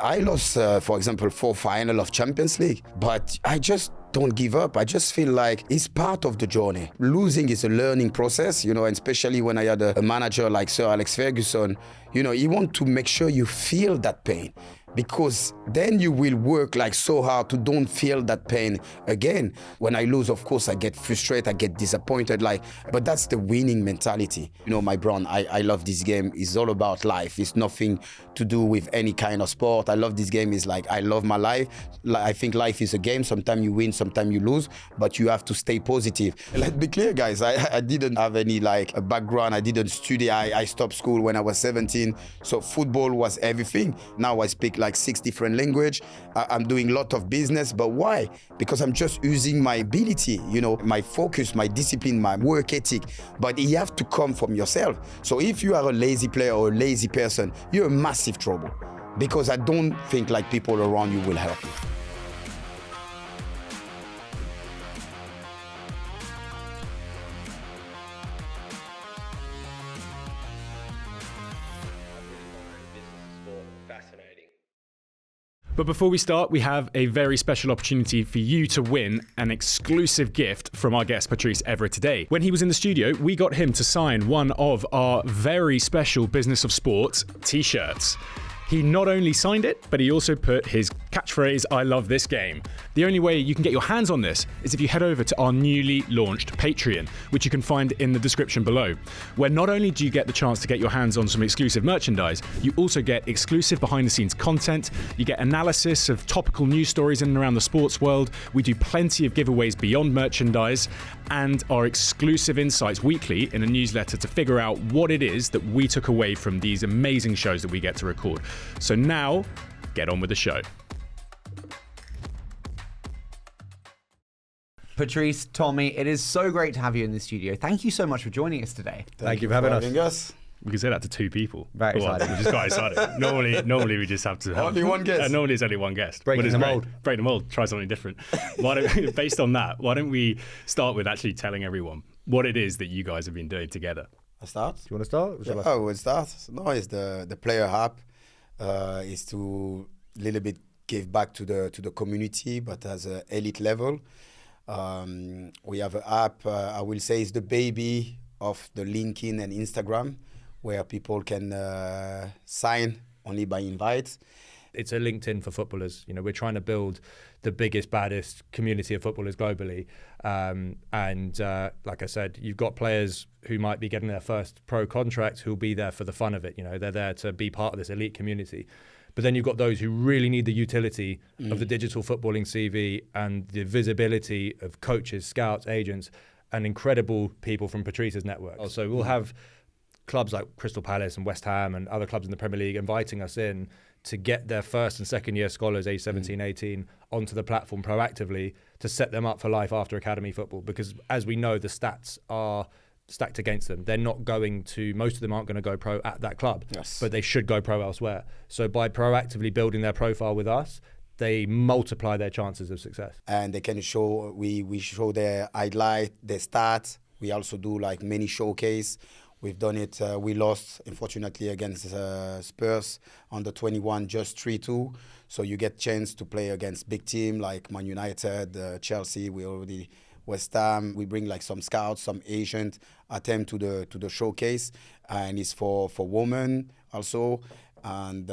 I lost, for example, 4 final of Champions League, but I just don't give up. I just feel like it's part of the journey. Losing is a learning process, and especially when I had a manager like Sir Alex Ferguson, he want to make sure you feel that pain, because then you will work like so hard to don't feel that pain again. When I lose, of course, I get frustrated, I get disappointed, but that's the winning mentality. My Brown, I love this game. It's all about life. It's nothing to do with any kind of sport. I love this game. It's like, I love my life. I think life is a game. Sometimes you win, sometimes you lose, but you have to stay positive. Let's be clear, guys. I didn't have any a background. I didn't study. I stopped school when I was 17. So football was everything. Now I speak 6 different languages. I'm doing a lot of business, but why? Because I'm just using my ability, my focus, my discipline, my work ethic. But you have to come from yourself. So if you are a lazy player or a lazy person, you're in massive trouble, because I don't think people around you will help you. But before we start, we have a very special opportunity for you to win an exclusive gift from our guest, Patrice Evra, today. When he was in the studio, we got him to sign one of our very special Business of Sport t-shirts. He not only signed it, but he also put his catchphrase, "I love this game." The only way you can get your hands on this is if you head over to our newly launched Patreon, which you can find in the description below, where not only do you get the chance to get your hands on some exclusive merchandise, you also get exclusive behind-the-scenes content, you get analysis of topical news stories in and around the sports world, we do plenty of giveaways beyond merchandise, and our exclusive insights weekly in a newsletter to figure out what it is that we took away from these amazing shows that we get to record. So now, get on with the show. Patrice, Tommy, it is so great to have you in the studio. Thank you so much for joining us today. Thank you for having us. We can say that to 2 people. Very exciting. Which is quite exciting. Normally we just have to have... Only one guest. Normally it's only one guest. Breaking the mold. Break the mold. Try something different. Based on that, why don't we start with actually telling everyone what it is that you guys have been doing together? I start? Do you want to start? We'll start. No, it's the player app. Is to little bit give back to the community, but as an elite level. We have an app, I will say it's the baby of the LinkedIn and Instagram, where people can sign only by invite. It's a LinkedIn for footballers. We're trying to build the biggest, baddest community of footballers globally. Like I said, you've got players who might be getting their first pro contract who'll be there for the fun of it. They're there to be part of this elite community. But then you've got those who really need the utility of the digital footballing CV and the visibility of coaches, scouts, agents, and incredible people from Patrice's network. So we'll have clubs like Crystal Palace and West Ham and other clubs in the Premier League inviting us in to get their first and second year scholars, age 17, 18, onto the platform proactively to set them up for life after academy football. Because as we know, the stats are stacked against them. Most of them aren't going to go pro at that club, yes, but they should go pro elsewhere. So by proactively building their profile with us, they multiply their chances of success. And they can show, we show their highlight, their stats. We also do many showcase. We've done it, we lost, unfortunately, against Spurs under 21, just 3-2. So you get chance to play against big team like Man United, Chelsea, West Ham. We bring some scouts, some agents, attempt to the showcase. And it's for women also. And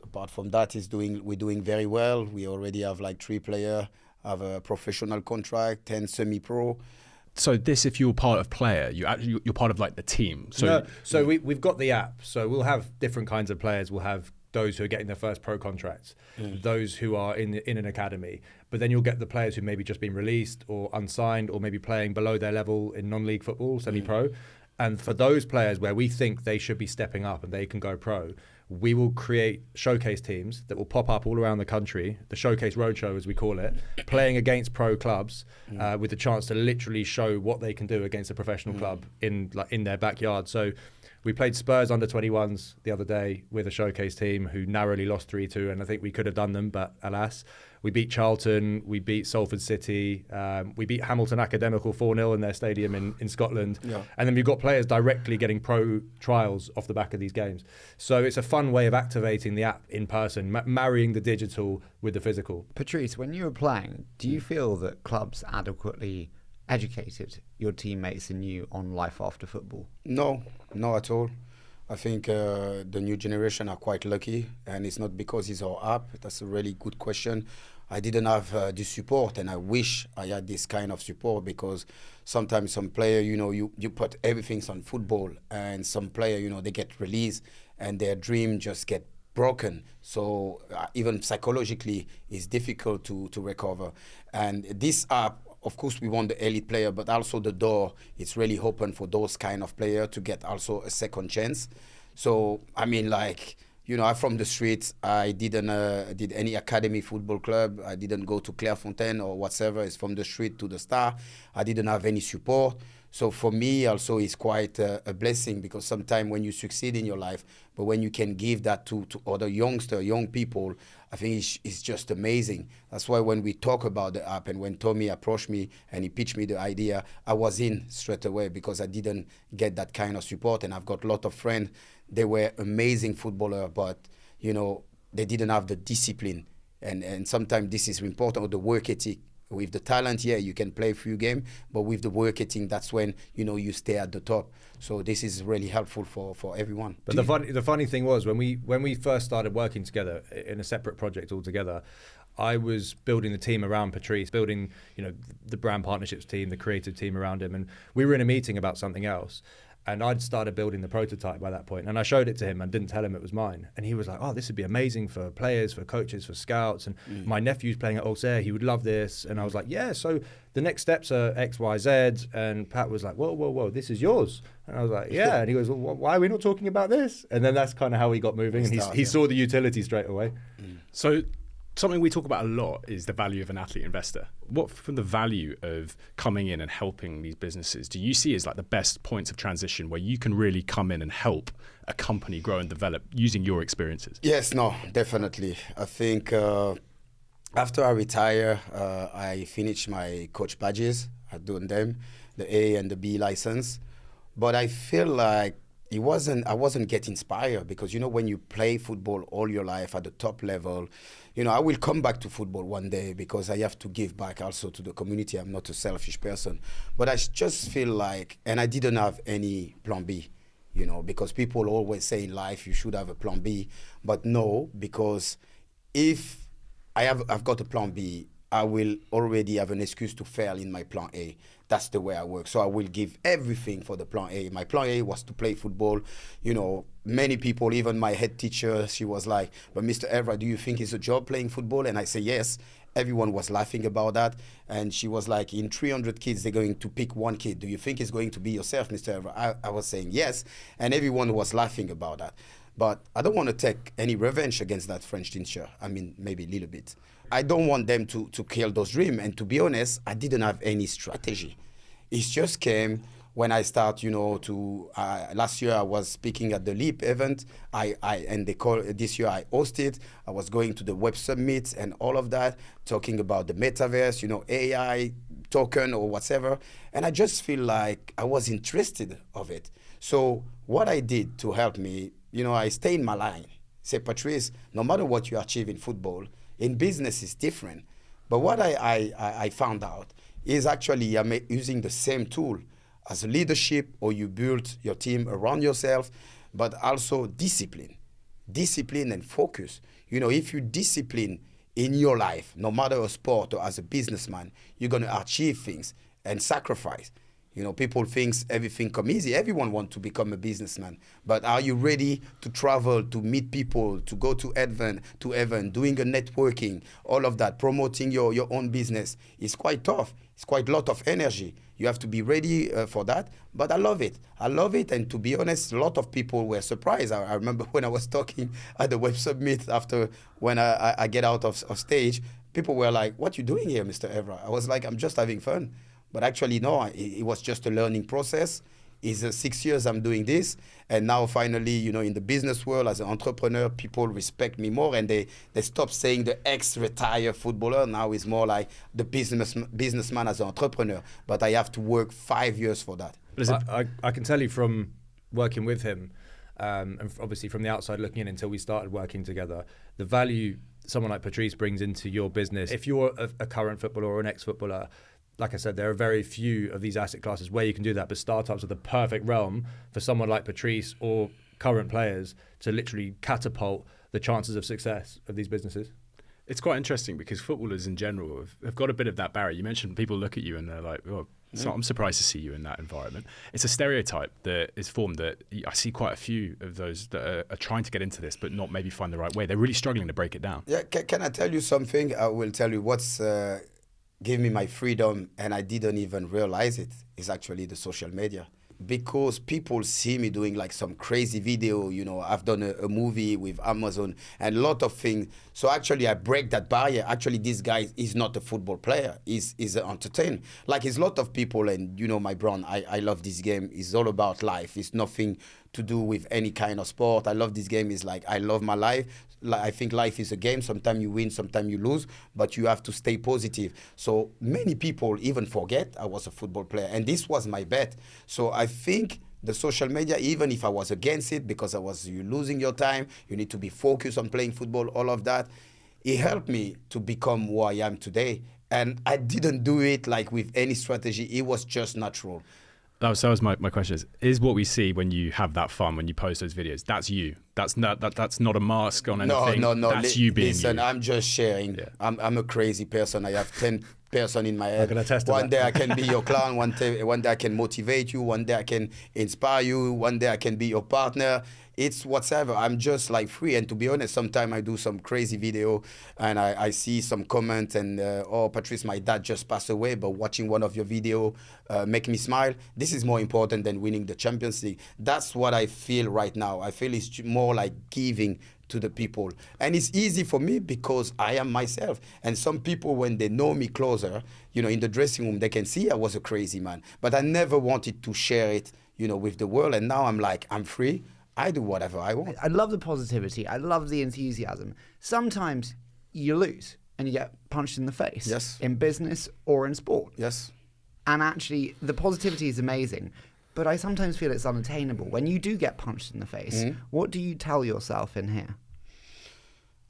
apart from that, we're doing very well. We already have 3 players, have a professional contract, 10 semi-pro. So this, if you're part of player, you're part of the team. So we've got the app. So we'll have different kinds of players. We'll have those who are getting their first pro contracts, those who are in an academy. But then you'll get the players who maybe just been released or unsigned or maybe playing below their level in non-league football, semi-pro. And for those players where we think they should be stepping up and they can go pro, we will create showcase teams that will pop up all around the country, the showcase roadshow as we call it, playing against pro clubs with the chance to literally show what they can do against a professional club in their backyard. So We played Spurs under 21s the other day with a showcase team who narrowly lost 3-2, and I think we could have done them, but alas. We beat Charlton, we beat Salford City, we beat Hamilton Academical 4-0 in their stadium in Scotland. Yeah. And then we've got players directly getting pro trials off the back of these games. So it's a fun way of activating the app in person, marrying the digital with the physical. Patrice, when you were playing, do you feel that clubs adequately educated your teammates and you on life after football? No, not at all. I think the new generation are quite lucky, and it's not because it's our app. That's a really good question. I didn't have the support, and I wish I had this kind of support, because sometimes some player, you put everything on football, and some player, they get released and their dream just get broken. So even psychologically, it's difficult to recover. And this app, of course, we want the elite player, but also the door, it's really open for those kind of player to get also a second chance. So, I mean, I'm from the streets. I didn't did any academy football club. I didn't go to Clairefontaine or whatever. It's from the street to the star. I didn't have any support. So for me also it's quite a blessing, because sometimes when you succeed in your life, but when you can give that to other young people, I think it's just amazing. That's why when we talk about the app, and when Tommy approached me and he pitched me the idea, I was in straight away, because I didn't get that kind of support. And I've got a lot of friends, they were amazing footballers, but they didn't have the discipline. And sometimes this is important, or the work ethic. With the talent, you can play a few games, but with the work ethic, that's when you stay at the top. So this is really helpful for everyone. But the funny thing was, when we first started working together in a separate project altogether, I was building the team around Patrice, building the brand partnerships team, the creative team around him, and we were in a meeting about something else. And I'd started building the prototype by that point, and I showed it to him and didn't tell him it was mine. And he was like, "Oh, this would be amazing for players, for coaches, for scouts." And my nephew's playing at Auxerre, he would love this. And I was like, "Yeah, so the next steps are X, Y, Z." And Pat was like, "Whoa, this is yours." And I was like, "Yeah." And he goes, "Well, why are we not talking about this?" And then that's kind of how we got moving. And he saw the utility straight away. So something we talk about a lot is the value of an athlete investor. What from the value of coming in and helping these businesses do you see as the best points of transition where you can really come in and help a company grow and develop using your experiences? Yes, no, definitely. I think after I retire, I finished my coach badges. I done them, the A and the B license. But I feel like I wasn't getting inspired, because when you play football all your life at the top level, I will come back to football one day, because I have to give back also to the community. I'm not a selfish person, but I just feel like, and I didn't have any plan B, because people always say in life you should have a plan B, but no, because if I've got a plan B, I will already have an excuse to fail in my plan A. That's the way I work. So I will give everything for the plan A. My plan A was to play football. Many people, even my head teacher, she was like, "But Mr. Evra, do you think it's a job playing football?" And I say, yes. Everyone was laughing about that. And she was like, in 300 kids, they're going to pick one kid. Do you think it's going to be yourself, Mr. Evra? I was saying yes. And everyone was laughing about that. But I don't want to take any revenge against that French teacher. I mean, maybe a little bit. I don't want them to kill those dreams. And to be honest, I didn't have any strategy. It just came when I start, last year I was speaking at the LEAP event. This year I hosted. I was going to the Web Summit and all of that, talking about the metaverse, AI token or whatever. And I just feel like I was interested of it. So what I did to help me, I stay in my line. Say, Patrice, no matter what you achieve in football, in business it's different. But what I found out is actually I'm using the same tool as a leadership, or you build your team around yourself, but also discipline and focus. If you discipline in your life, no matter a sport or as a businessman, you're going to achieve things and sacrifice. People think everything come easy. Everyone wants to become a businessman. But are you ready to travel, to meet people, to go to event, doing a networking, all of that, promoting your own business? It's quite tough. It's quite a lot of energy. You have to be ready for that. But I love it. And to be honest, a lot of people were surprised. I remember when I was talking at the Web Summit after when I get out of stage, people were like, "What you doing here, Mr. Evra?" I was like, "I'm just having fun." But actually, no, it was just a learning process. It's 6 years I'm doing this, and now finally, you know, in the business world as an entrepreneur, people respect me more, and they stop saying the ex-retired footballer. Now it's more like the businessman as an entrepreneur. But I have to work 5 years for that. I can tell you from working with him, and obviously from the outside looking in until we started working together, the value someone like Patrice brings into your business. If you're a current footballer or an ex-footballer, like I said, there are very few of these asset classes where you can do that, but startups are the perfect realm for someone like Patrice or current players to literally catapult the chances of success of these businesses. It's quite interesting because footballers in general have got a bit of that barrier. You mentioned people look at you and they're like, oh, I'm surprised to see you in that environment. It's a stereotype that is formed that I see quite a few of those that are trying to get into this but not maybe find the right way. They're really struggling to break it down. Yeah, can I tell you something? I will tell you what's give me my freedom, and I didn't even realize it, is actually the social media. Because people see me doing like some crazy video, you know, I've done a movie with Amazon and a lot of things. So actually I break that barrier. Actually, this guy is not a football player, he's an entertainer. Like it's a lot of people, and you know, my brand, I love this game. It's all about life. It's nothing to do with any kind of sport. I love this game. It's like, I love my life. I think life is a game. Sometimes you win, sometimes you lose, but you have to stay positive. So many people even forget I was a football player, and this was my bet. So I think the social media, even if I was against it, because you're losing your time, you need to be focused on playing football, all of that, it helped me to become who I am today. And I didn't do it like with any strategy. It was just natural. Oh, so was my question is what we see when you have that fun, when you post those videos, that's you. That's not a mask on anything. No. That's you being listen, you. I'm just sharing. Yeah. I'm a crazy person. I have 10 person in my head. One day I can be your clown, one day I can motivate you, one day I can inspire you, one day I can be your partner. It's whatever. I'm just like free. And to be honest, sometimes I do some crazy video and I see some comments and, oh, Patrice, my dad just passed away, but watching one of your video make me smile. This is more important than winning the Champions League. That's what I feel right now. I feel it's more like giving to the people. And it's easy for me because I am myself. And some people, when they know me closer, you know, in the dressing room, they can see I was a crazy man. But I never wanted to share it, you know, with the world. And now I'm like, I'm free. I do whatever I want. I love the positivity. I love the enthusiasm. Sometimes you lose and you get punched in the face. Yes. In business or in sport. Yes. And actually, the positivity is amazing. But I sometimes feel it's unattainable. When you do get punched in the face, what do you tell yourself in here?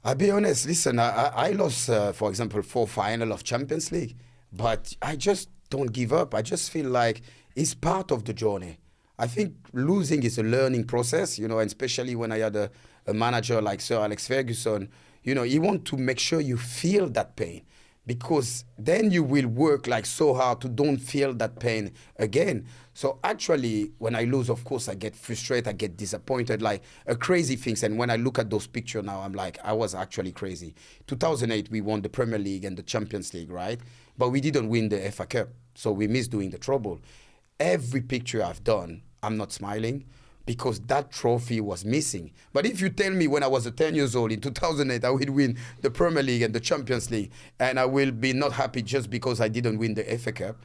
I'll be honest, listen, I lost, for example, 4 finals of Champions League. But I just don't give up. I just feel like it's part of the journey. I think losing is a learning process, you know, and especially when I had a manager like Sir Alex Ferguson, you know, you want to make sure you feel that pain, because then you will work like so hard to don't feel that pain again. So actually, when I lose, of course, I get frustrated, I get disappointed, like crazy things. And when I look at those pictures now, I'm like, I was actually crazy. 2008, we won the Premier League and the Champions League, right? But we didn't win the FA Cup, so we missed doing the treble. Every picture I've done, I'm not smiling because that trophy was missing. But if you tell me when I was 10 years old in 2008, I will win the Premier League and the Champions League, and I will be not happy just because I didn't win the FA Cup,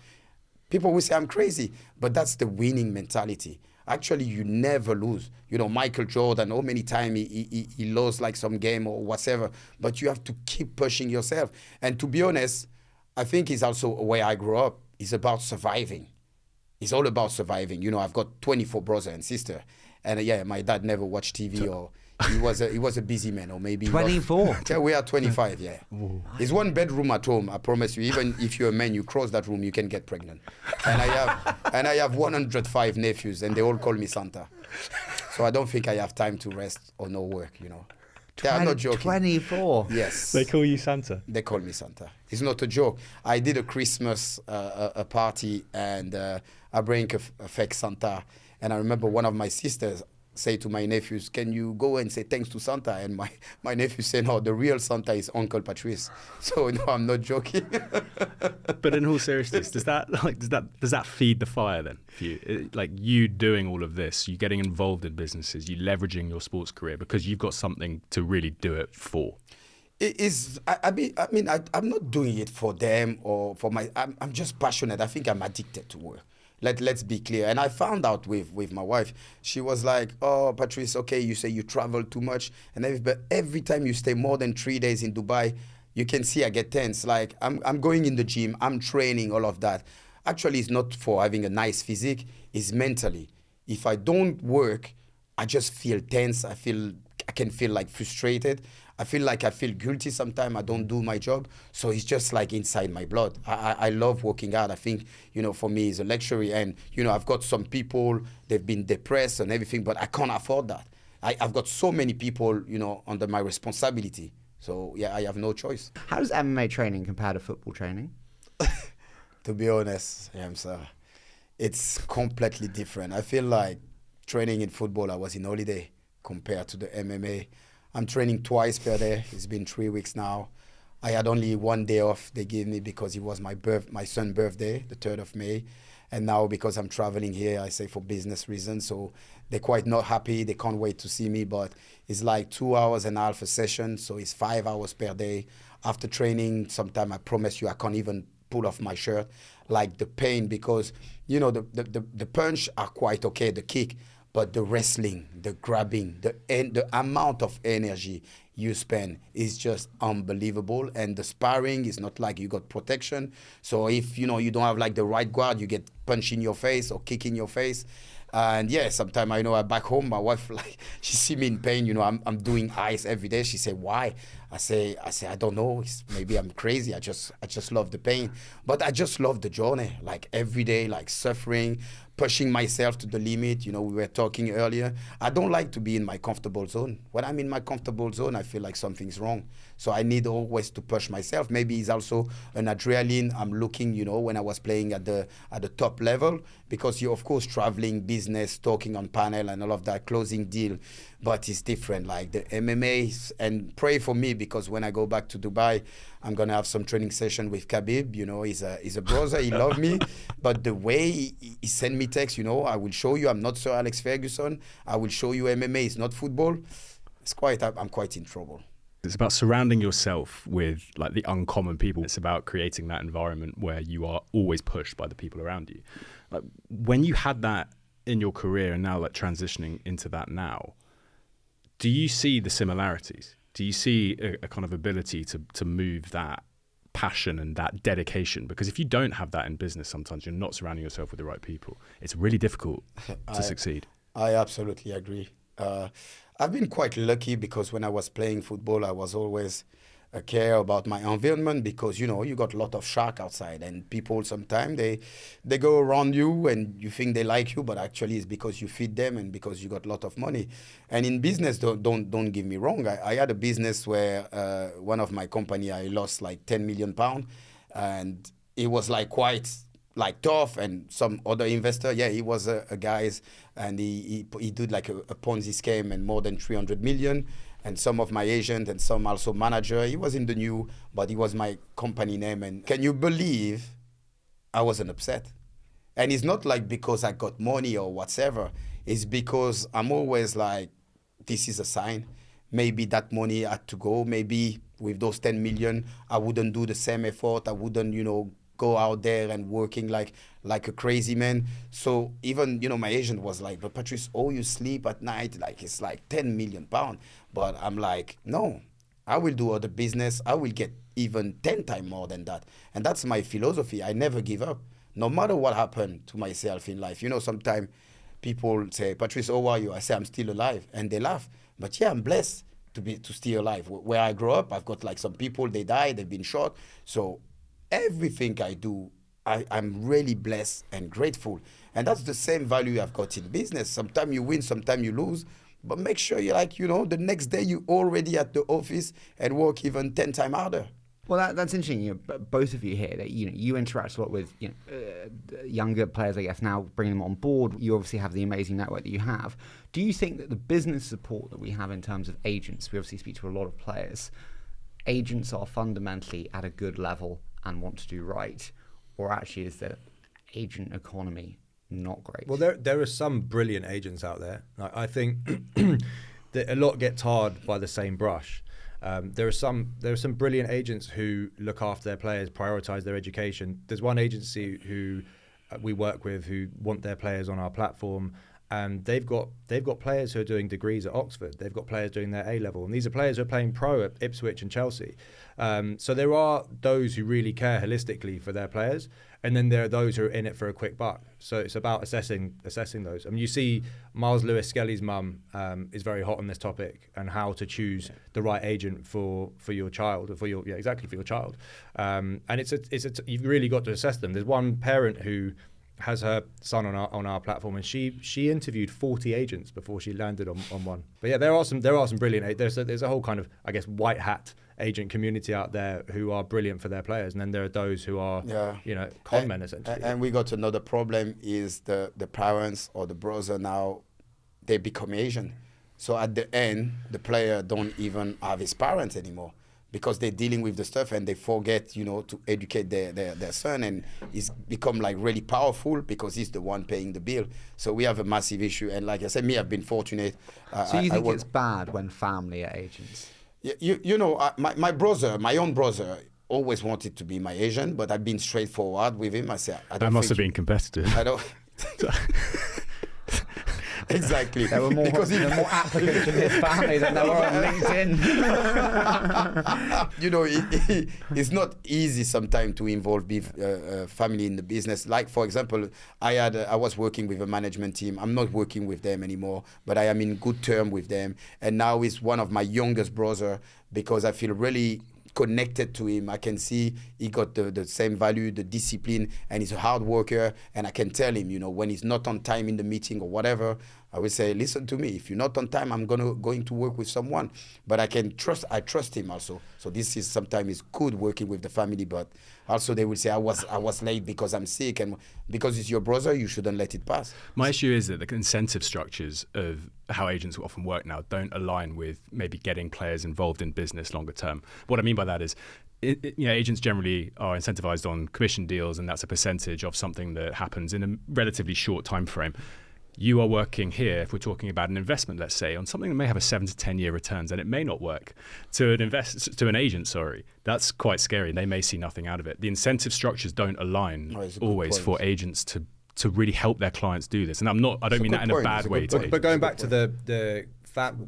people will say I'm crazy. But that's the winning mentality. Actually, you never lose. You know, Michael Jordan, how many times he lost like some game or whatever, but you have to keep pushing yourself. And to be honest, I think it's also a way I grew up. It's about surviving. It's all about surviving. You know, I've got 24 brothers and sisters. And yeah, my dad never watched TV, or he was a busy man, or maybe 24. Yeah, we are 25, yeah. It's one bedroom at home, I promise you. Even if you're a man, you cross that room, you can get pregnant. And I have 105 nephews, and they all call me Santa. So I don't think I have time to rest or no work, you know. Yeah, I'm not joking. 24. Yes. They call you Santa? They call me Santa. It's not a joke. I did a Christmas a party, and I bring a fake Santa. And I remember one of my sisters say to my nephews, can you go and say thanks to Santa? And my nephew said, no, the real Santa is Uncle Patrice. So no, I'm not joking. But in all seriousness, does that feed the fire then for you? Like you doing all of this, you getting involved in businesses, you leveraging your sports career because you've got something to really do it for. It is. I'm not doing it for them or for my. I'm just passionate. I think I'm addicted to work. Let's be clear. And I found out with my wife, she was like, oh, Patrice, okay, you say you travel too much. But every time you stay more than 3 days in Dubai, you can see I get tense. Like, I'm going in the gym, I'm training, all of that. Actually, it's not for having a nice physique, it's mentally. If I don't work, I just feel tense. I can feel like frustrated. I feel guilty sometimes. I don't do my job. So it's just like inside my blood. I love working out. I think, for me, it's a luxury. And, I've got some people, they've been depressed and everything, but I can't afford that. I've got so many people, under my responsibility. So, yeah, I have no choice. How does MMA training compare to football training? To be honest, sir, it's completely different. I feel like training in football, I was in holiday compared to the MMA. I'm training twice per day. It's been 3 weeks now. I had only 1 day off they gave me because it was my son's birthday, the 3rd of May. And now because I'm traveling here, I say for business reasons. So they're quite not happy. They can't wait to see me. But it's like 2.5 hours a session. So it's 5 hours per day. After training, sometimes I promise you I can't even pull off my shirt. Like the pain, because, the punch are quite okay, the kick. But the wrestling, the grabbing, the amount of energy you spend is just unbelievable. And the sparring is not like you got protection. So if, you don't have like the right guard, you get punched in your face or kick in your face. And yeah, sometimes I know I'm back home, my wife, like, she see me in pain, I'm doing ice every day. She say, why? I say, I don't know. Maybe I'm crazy. I just love the pain. But I just love the journey, like every day, like suffering, pushing myself to the limit. We were talking earlier. I don't like to be in my comfortable zone. When I'm in my comfortable zone, I feel like something's wrong. So I need always to push myself. Maybe it's also an adrenaline I'm looking, when I was playing at the top level, because you're, of course, traveling, business, talking on panel and all of that, closing deal. But it's different, like the MMA. And pray for me, because when I go back to Dubai, I'm going to have some training session with Khabib. He's a brother. He loves me. But the way he sent me text, I will show you I'm not Sir Alex Ferguson. I will show you MMA is not football. I'm quite in trouble. It's about surrounding yourself with like the uncommon people. It's about creating that environment where you are always pushed by the people around you. Like, when you had that in your career and now like transitioning into that now, do you see the similarities? Do you see a kind of ability to move that passion and that dedication? Because if you don't have that in business, sometimes you're not surrounding yourself with the right people. It's really difficult to succeed. I absolutely agree. I've been quite lucky because when I was playing football, I was always care about my environment, because, you got a lot of shark outside, and people sometimes they go around you and you think they like you, but actually it's because you feed them and because you got a lot of money. And in business, don't get me wrong. I had a business where one of my company, I lost like 10 million pounds, and it was like quite like tough. And some other investor, he was a guy's, and he did like a Ponzi scheme and more than 300 million. And some of my agent and some also manager, he was in the new, but he was my company name. And can you believe I wasn't upset? And it's not like because I got money or whatever. It's because I'm always like, this is a sign. Maybe that money had to go. Maybe with those 10 million, I wouldn't do the same effort. I wouldn't, go out there and working like a crazy man. So even, my agent was like, but Patrice, you sleep at night, like it's like 10 million pounds. But I'm like, no, I will do other business. I will get even 10 times more than that. And that's my philosophy. I never give up, no matter what happened to myself in life. Sometimes people say, Patrice, how are you? I say, I'm still alive. And they laugh. But yeah, I'm blessed to still alive. Where I grew up, I've got like some people, they died, they've been shot. So everything I do, I'm really blessed and grateful. And that's the same value I've got in business. Sometimes you win, sometimes you lose. But make sure you're like, the next day you're already at the office and work even 10 times harder. Well, that's interesting. Both of you here, that you interact a lot with younger players, I guess, now bringing them on board. You obviously have the amazing network that you have. Do you think that the business support that we have in terms of agents, we obviously speak to a lot of players, agents are fundamentally at a good level and want to do right, or actually is the agent economy not great? Well, there are some brilliant agents out there. I think that a lot get tarred by the same brush. There are some brilliant agents who look after their players, prioritize their education. There's one agency who we work with who want their players on our platform. And they've got players who are doing degrees at Oxford. They've got players doing their A-level. And these are players who are playing pro at Ipswich and Chelsea. So there are those who really care holistically for their players. And then there are those who are in it for a quick buck. So it's about assessing those. I mean, you see Miles Lewis Skelly's mum is very hot on this topic and how to choose the right agent for your child, or for your child. And you've really got to assess them. There's one parent who has her son on our platform, and she interviewed 40 agents before she landed on one. But yeah, there are some brilliant. There's a whole kind of, I guess, white hat agent community out there who are brilliant for their players, and then there are those who are con men essentially. And we got another problem is the parents or the brother now, they become Asian. So at the end, the player don't even have his parents anymore, because they're dealing with the stuff and they forget, to educate their son, and he's become like really powerful because he's the one paying the bill. So we have a massive issue. And like I said, I've been fortunate. So you think it's bad when family are agents? My own brother always wanted to be my agent, but I've been straightforward with him. I said, that must have been competitive. I don't. Exactly. There were more applicants in his family than there were on LinkedIn. It's not easy sometimes to involve family in the business. Like, for example, I was working with a management team. I'm not working with them anymore, but I am in good term with them. And now he's one of my youngest brother, because I feel really connected to him. I can see he got the same value, the discipline, and he's a hard worker. And I can tell him, when he's not on time in the meeting or whatever, I would say, listen to me. If you're not on time, I'm going to work with someone. But I trust him also. So this is sometimes it's good working with the family, but also they will say I was late because I'm sick, and because it's your brother, you shouldn't let it pass. My issue is that the incentive structures of how agents often work now don't align with maybe getting players involved in business longer term. What I mean by that is, agents generally are incentivized on commission deals, and that's a percentage of something that happens in a relatively short time frame. You are working here, if we're talking about an investment, let's say, on something that may have a 7 to 10 year returns, and it may not work to an agent. That's quite scary. They may see nothing out of it. The incentive structures don't align always for agents to really help their clients do this. And I don't mean that in a bad way. But going back to the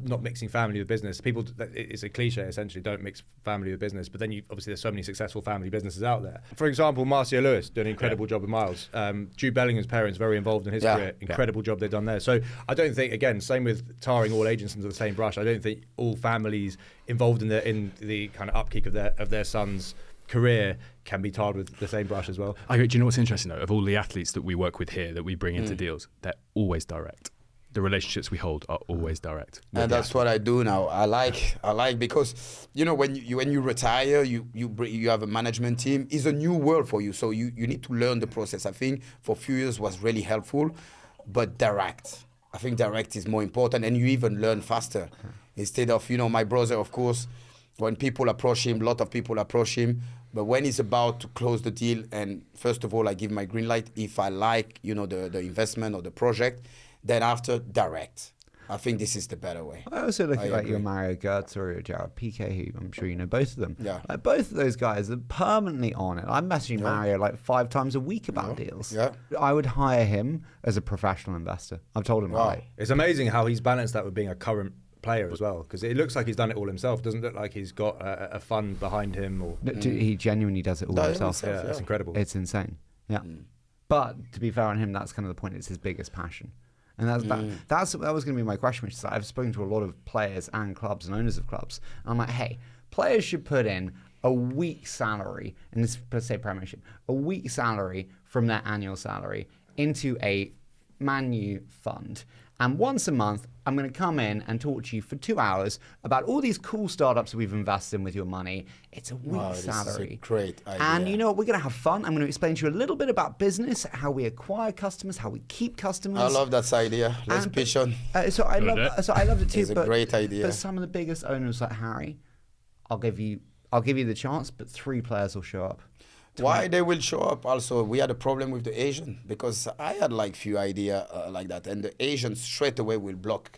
not mixing family with business, it's a cliche essentially, don't mix family with business, but then obviously there's so many successful family businesses out there. For example, Marcia Lewis doing an incredible job with Miles. Jude Bellingham's parents very involved in his career, incredible job they've done there. So I don't think, again, same with tarring all agents into the same brush, I don't think all families involved in the kind of upkeep of their son's career can be tarred with the same brush as well. Do you know what's interesting though? Of all the athletes that we work with here, that we bring into deals, they're always direct. The relationships we hold are always direct. And that's what I do now. I like because when you retire, you have a management team. It's a new world for you, so you need to learn the process. I think for a few years was really helpful, but direct. I think direct is more important, and you even learn faster. Instead of my brother, of course, when people approach him, a lot of people approach him. But when he's about to close the deal, and first of all, I give my green light if I like the investment or the project. Then after, direct. I think this is the better way. I also look at your Mario Götze or your Jared Piqué, who I'm sure you know both of them. Yeah. Both of those guys are permanently on it. I'm messaging Mario 5 times a week about deals. Yeah. I would hire him as a professional investor. I've told him right. It's amazing how he's balanced that with being a current player as well, because it looks like he's done it all himself. Doesn't look like he's got a fund behind him. He genuinely does it all himself. Yeah, that's incredible. It's insane. Yeah. But to be fair on him, that's kind of the point. It's his biggest passion. And that was going to be my question, which is I've spoken to a lot of players and clubs and owners of clubs. And I'm like, hey, players should put in a week's salary, and this, let's say Premiership, a week's salary from their annual salary into a Man U fund. And once a month, I'm going to come in and talk to you for 2 hours about all these cool startups that we've invested in with your money. It's a week's salary. This is a great idea. And you know what? We're going to have fun. I'm going to explain to you a little bit about business, how we acquire customers, how we keep customers. I love that idea. Let's pitch on. So I loved it too. It's a great idea. But some of the biggest owners like Harry, I'll give you the chance, but 3 players will show up. Why they will show up? Also, we had a problem with the Asian, because I had few idea like that, and the Asian straight away will block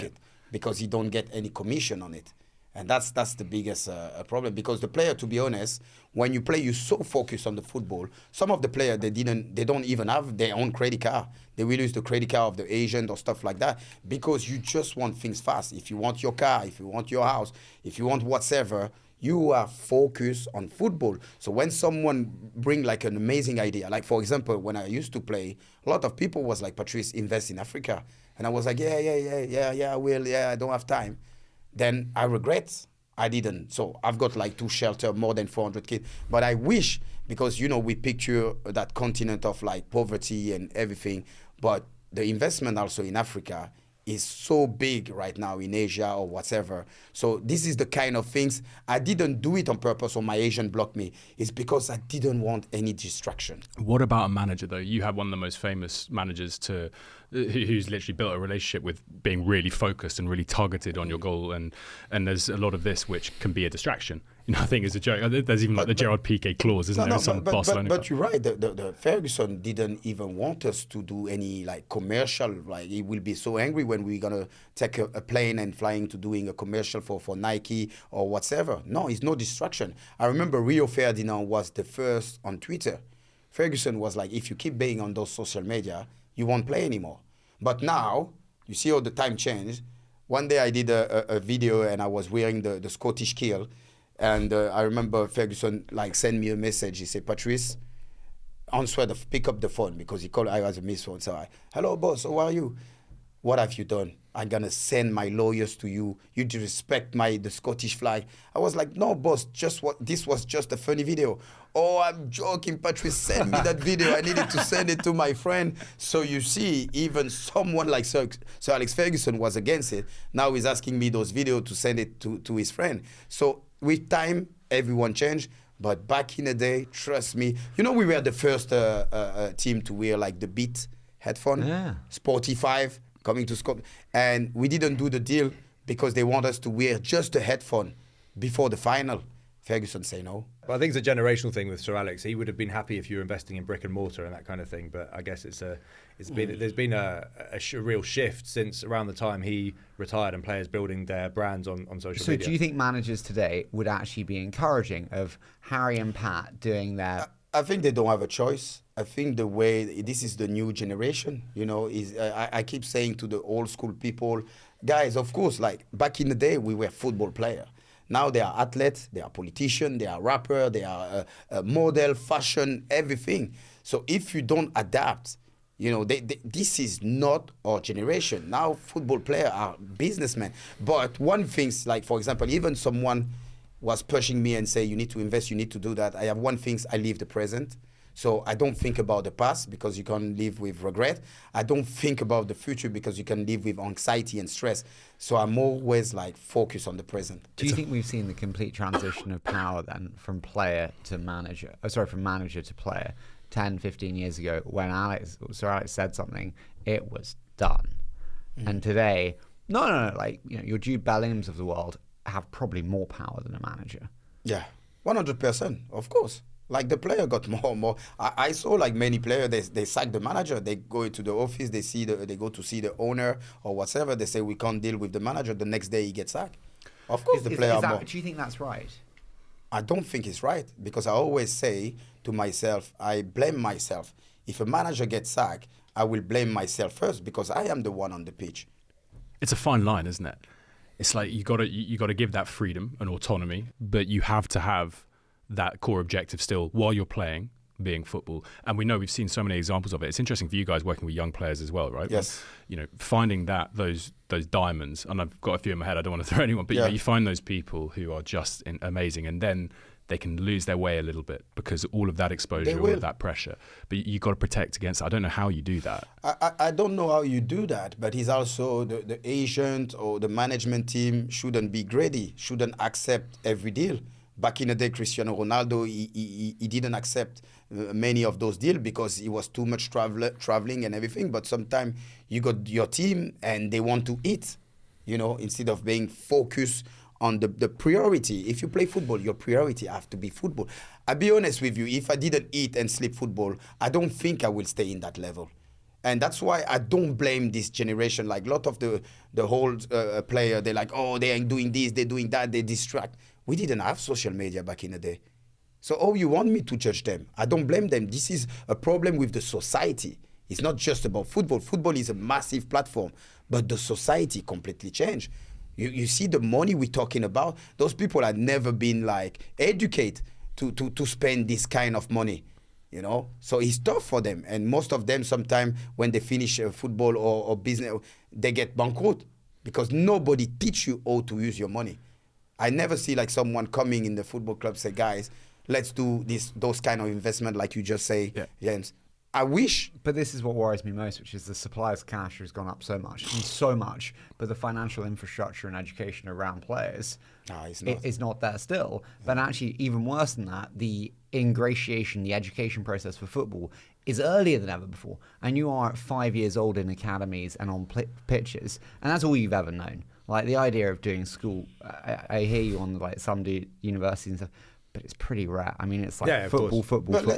it because he don't get any commission on it. And that's the biggest problem, because the player, to be honest, when you play, you're so focused on the football. Some of the players, they don't even have their own credit card. They will use the credit card of the agent or stuff like that, because you just want things fast. If you want your car, if you want your house, if you want whatever, you are focused on football. So when someone bring like an amazing idea, like for example, when I used to play, a lot of people was like, Patrice, invest in Africa. And I was like, yeah, I will, I don't have time. Then I regret I didn't. So I've got like 2 shelters, more than 400 kids. But I wish, because, we picture that continent of like poverty and everything. But the investment also in Africa is so big right now in Asia or whatever. So this is the kind of things, I didn't do it on purpose or my agent blocked me. It's because I didn't want any distraction. What about a manager though? You have one of the most famous managers who's literally built a relationship with being really focused and really targeted on your goal, and there's a lot of this which can be a distraction. I think it's a joke. There's even the Gerard Piqué clause, isn't there? But you're right. The Ferguson didn't even want us to do any like commercial. Like, he will be so angry when we're gonna take a plane and flying to doing a commercial for Nike or whatever. No, it's no distraction. I remember Rio Ferdinand was the first on Twitter. Ferguson was like, if you keep being on those social media, you won't play anymore. But now, you see how the time changed. One day I did a video and I was wearing the Scottish kilt. And I remember Ferguson like sent me a message. He said, Patrice, pick up the phone, because he called, I was a missed phone. So hello boss, how are you? What have you done? I'm gonna send my lawyers to you. You disrespect the Scottish flag. I was like, no boss, this was just a funny video. Oh, I'm joking, Patrice, send me that video. I needed to send it to my friend. So you see, even someone like Sir Alex Ferguson was against it. Now he's asking me those videos to send it to his friend. So with time, everyone changed. But back in the day, trust me, we were the first team to wear like the Beat headphone, Spotify, coming to Scotland. And we didn't do the deal because they want us to wear just the headphone before the final. Ferguson say no. Well, I think it's a generational thing with Sir Alex. He would have been happy if you were investing in brick and mortar and that kind of thing. But I guess there's been a real shift since around the time he retired, and players building their brands on social media. So do you think managers today would actually be encouraging of Harry and Pat doing their... I think they don't have a choice. I think the way, this is the new generation, I keep saying to the old school people, guys, of course, like back in the day, we were football players. Now they are athletes, they are politicians, they are rappers, they are model, fashion, everything. So if you don't adapt, this is not our generation. Now football players are businessmen. But one thing, like for example, even someone was pushing me and say, you need to invest, you need to do that. I have one thing, I live the present. So I don't think about the past, because you can live with regret. I don't think about the future, because you can live with anxiety and stress. So I'm always like focused on the present. Do you think we've seen the complete transition of power then from player to manager? From manager to player 10, 15 years ago, when Sir Alex said something, it was done. And today, no, like, your Jude Bellinghams of the world have probably more power than a manager. Yeah, 100%, of course. Like the player got more and more. I saw like many players, they sack the manager. They go into the office, they go to see the owner or whatever. They say, we can't deal with the manager. The next day he gets sacked. Of course, the player more. Do you think that's right? I don't think it's right, because I always say to myself, I blame myself. If a manager gets sacked, I will blame myself first, because I am the one on the pitch. It's a fine line, isn't it? It's like you got to give that freedom and autonomy, but you have to have that core objective still while you're playing, being football. And we know we've seen so many examples of it. It's interesting for you guys working with young players as well, right? Yes. Finding those diamonds, and I've got a few in my head, I don't want to throw anyone, but you find those people who are just amazing, and then they can lose their way a little bit because all of that exposure, all of that pressure. But you got to protect against. I don't know how you do that. I don't know how you do that, but he's also the agent or the management team shouldn't be greedy, shouldn't accept every deal. Back in the day, Cristiano Ronaldo, he didn't accept many of those deals because he was too much traveling and everything. But sometimes you got your team and they want to eat, instead of being focused on the priority. If you play football, your priority have to be football. I'll be honest with you, if I didn't eat and sleep football, I don't think I will stay in that level. And that's why I don't blame this generation. Like a lot of the whole player, they're like, oh, they ain't doing this, they're doing that, they distract. We didn't have social media back in the day. So, oh, you want me to judge them? I don't blame them. This is a problem with the society. It's not just about football. Football is a massive platform, but the society completely changed. You see the money we're talking about, those people had never been like educated to spend this kind of money, you know? So it's tough for them. And most of them, sometimes when they finish football or business, they get bankrupt because nobody teach you how to use your money. I never see like someone coming in the football club say, guys, let's do those kind of investment like you just say, James. I wish. But this is what worries me most, which is the supply of cash has gone up so much, but the financial infrastructure and education around players is not there still. But actually, even worse than that, the ingratiation, the education process for football is earlier than ever before. And you are at 5 years old in academies and on pitches, and that's all you've ever known. Like the idea of doing school, I hear you on like some universities and stuff, but it's pretty rare. I mean, it's like football.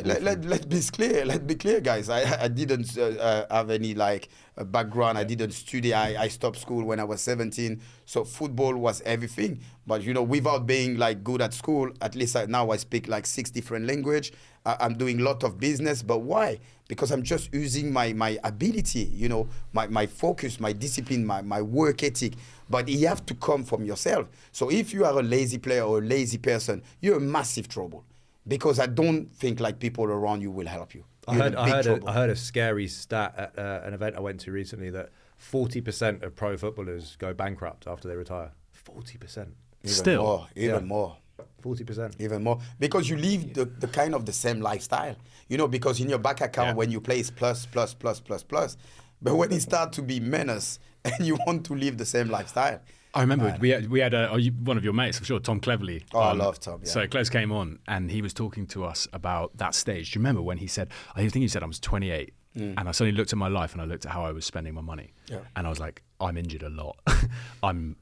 Let's be clear, guys. I didn't have any like background. I didn't study. I stopped school when I was 17. So football was everything. But you know, without being like good at school, at least now I speak like 6 different languages. I'm doing a lot of business. But why? Because I'm just using my ability, you know, my focus, my discipline, my work ethic. But you have to come from yourself. So if you are a lazy player or a lazy person, you're in massive trouble. Because I don't think like people around you will help you. I heard a scary stat at an event I went to recently that 40% of pro footballers go bankrupt after they retire. 40%. Even more. 40%. Even more. Because you live the kind of the same lifestyle. You know, because in your bank account, when you play, it's plus. But when it starts to be menace and you want to live the same lifestyle. I remember we had one of your mates, I'm sure, Tom Cleverley. Oh, I love Tom. Yeah. So Cleves came on and he was talking to us about that stage. Do you remember when he said, I think he said I was 28 and I suddenly looked at my life and I looked at how I was spending my money. Yeah. And I was like, I'm injured a lot. I'm